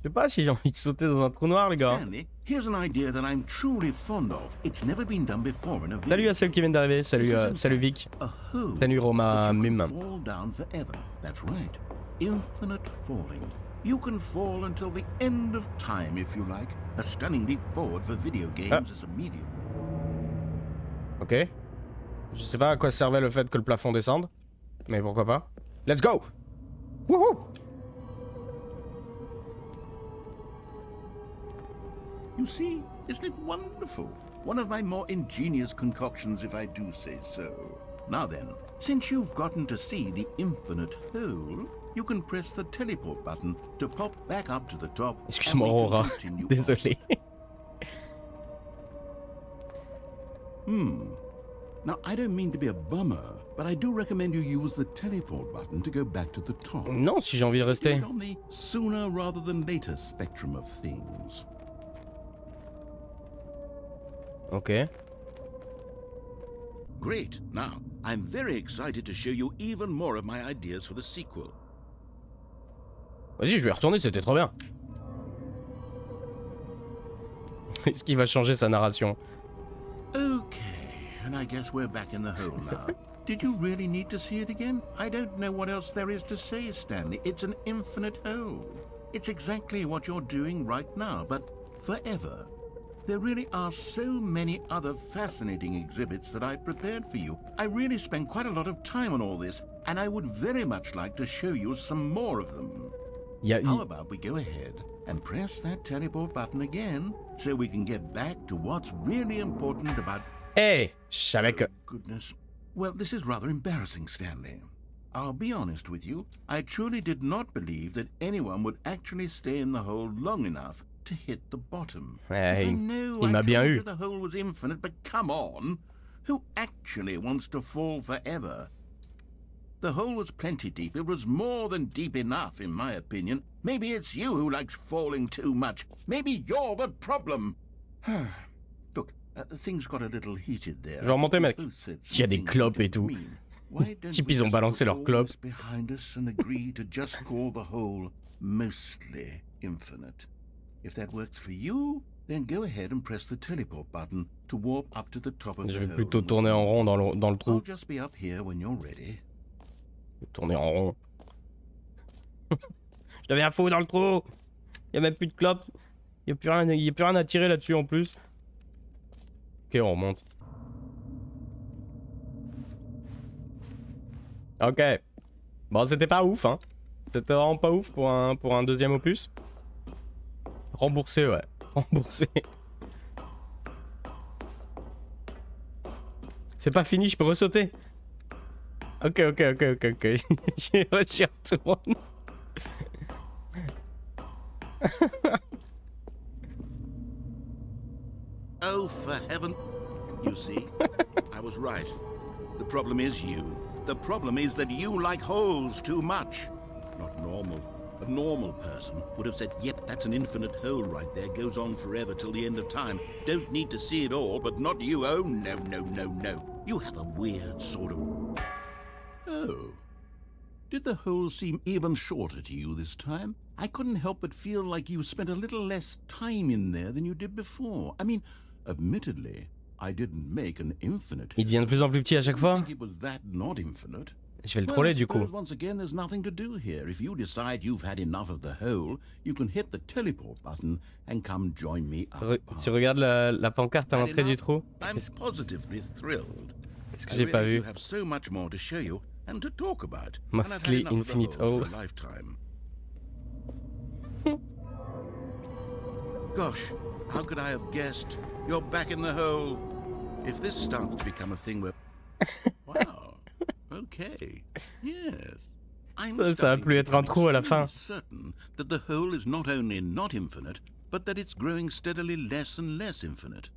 sais pas si j'ai envie de sauter dans un trou noir, les gars. Stanley, here's an idea that I'm truly fond of. It's never been done before in a video. Salut à ceux qui viennent d'arriver. Salut, salut Vic. A hole Salut Roma that you can Mum. fall down forever. That's right. Infinite falling. You can fall until the end of time if you like. A stunning leap forward for video games as a medium. Ok. Je sais pas à quoi servait le fait que le plafond descende. Mais pourquoi pas. Let's go! Wouhou! You see, isn't it wonderful? One of my more ingenious concoctions, if I do say so. Now then, since you've gotten to see the infinite hole, you can press the teleport button to pop back up to the top. Excuse-moi, Aurora. Désolé. Now, I don't mean to be a bummer, but I do recommend you use the teleport button to go back to the top. Non, si j'ai envie de rester. On the sooner rather than later spectrum of things. Ok. Great. Now, I'm very excited to show you even more of my ideas for the sequel. Vas-y, je vais retourner, c'était trop bien. Est-ce qu'il va changer sa narration? Okay, and I guess we're back in the hole now. Did you really need to see it again? I don't know what else there is to say, Stanley. It's an infinite hole. It's exactly what you're doing right now, but forever. There really are so many other fascinating exhibits that I've prepared for you. I really spent quite a lot of time on all this, and I would very much like to show you some more of them. How about we go ahead and press that teleport button again, so we can get back to what's really important about... Hey, je savais que... Goodness. Well, this is rather embarrassing, Stanley. I'll be honest with you. I truly did not believe that anyone would actually stay in the hole long enough to hit the bottom. Hey, I know il m'a bien eu. the hole was infinite, but come on. Who actually wants to fall forever? The hole was plenty deep. It was more than deep enough, in my opinion. Maybe it's you who likes falling too much. Maybe you're the problem. Look, things got a little heated there. Je vais remonter, mec. Il y a des clopes et tout. Type, ils ont balancé leurs clopes. Behind us and agree to just call the hole mostly infinite. If that works for you, then go ahead and press the teleport button to warp up to the top of the hole. Je vais plutôt tourner en rond dans le trou. I'll just be up here when you're ready. Tourner en rond. Je deviens fou dans le trou. Il y a même plus de clopes. Il y a plus rien à tirer là-dessus en plus. Ok, on remonte. Ok. Bon, c'était pas ouf, hein. C'était vraiment pas ouf pour un deuxième opus. Remboursé, ouais. Remboursé. C'est pas fini, je peux ressauter. Ok. J'y retourne. Oh, for heaven. You see, I was right. The problem is you. The problem is that you like holes too much. Not normal. A normal person would have said, yep, that's an infinite hole right there. Goes on forever till the end of time. Don't need to see it all, but not you. Oh, no. You have a weird sort of... Oh. Did the hole seem even shorter to you this time? I couldn't help but feel like you spent a little less time in there than you did before. I mean, admittedly, I didn't make an infinite. Il devient de plus en plus petit à chaque fois. It was that not infinite. Je vais le troller du coup. Once again, there's nothing to do here. If you decide you've had enough of the hole, you can hit the teleport button and come join me up. Tu regardes la pancarte à l'entrée du trou? I'm positively thrilled. Est-ce que j'ai pas vu? I have so much more to show you and to talk about. Mostly infinite hole. Gosh, how could I have guessed? You're back in the hole. If this starts to become a thing where... Wow. Okay. Yes. Ça va plus être un trou à la fin. Certain that the hole is not only not infinite, but that it's growing steadily less and less infinite.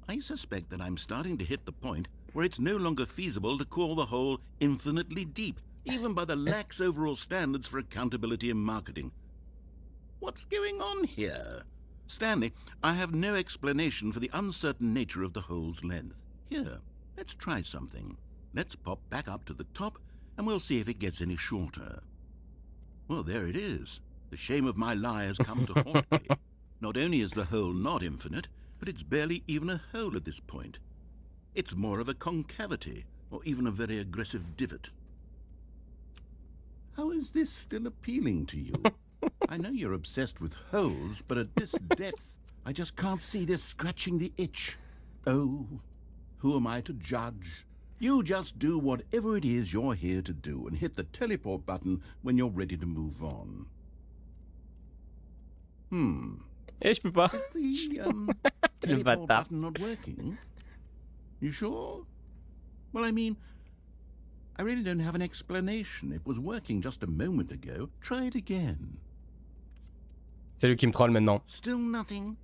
I suspect that I'm starting to hit the point where it's no longer feasible to call the hole infinitely deep, even by the lax overall standards for accountability in marketing. What's going on here? Stanley, I have no explanation for the uncertain nature of the hole's length. Here, let's try something. Let's pop back up to the top, and we'll see if it gets any shorter. Well, there it is. The shame of my lie has come to haunt me. Not only is the hole not infinite, but it's barely even a hole at this point. It's more of a concavity, or even a very aggressive divot. How is this still appealing to you? I know you're obsessed with holes, but at this depth, I just can't see this scratching the itch. Oh, who am I to judge? You just do whatever it is you're here to do and hit the teleport button when you're ready to move on. Et je peux pas. Is the Le teleport bâtard. button not working? You sure? Well, I mean, I really don't have an explanation. It was working just a moment ago. Try it again. C'est lui qui me troll maintenant. Still nothing?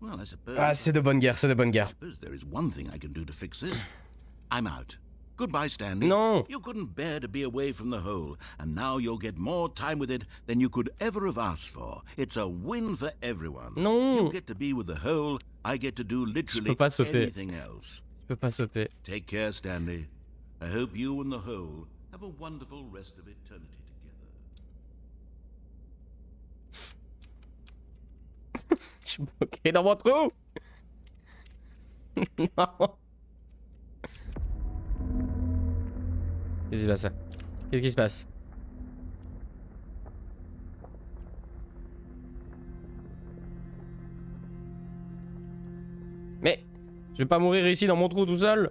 Well, I suppose... Ah, c'est de bonne guerre, c'est de bonne I guerre. suppose there is one thing I can do to fix this. I'm out. Goodbye, Stanley. Non. You couldn't bear to be away from the hole, and now you'll get more time with it than you could ever have asked for. It's a win for everyone. Non. You get to be with the hole, I get to do literally pas sauter. anything else. Je peux pas sauter. Take care, Stanley. I hope you and the hole have a wonderful rest of eternity together. Je suis bloqué dans mon trou. Non. Qu'est-ce qui se passe? Qu'est-ce qui se passe? Mais je vais pas mourir ici dans mon trou tout seul.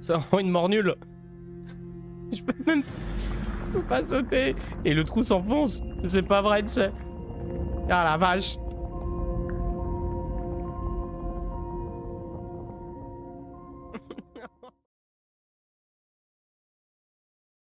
C'est vraiment une mort nulle. Je peux même pas sauter. Et le trou s'enfonce. C'est pas vrai, tu sais. Ah la vache.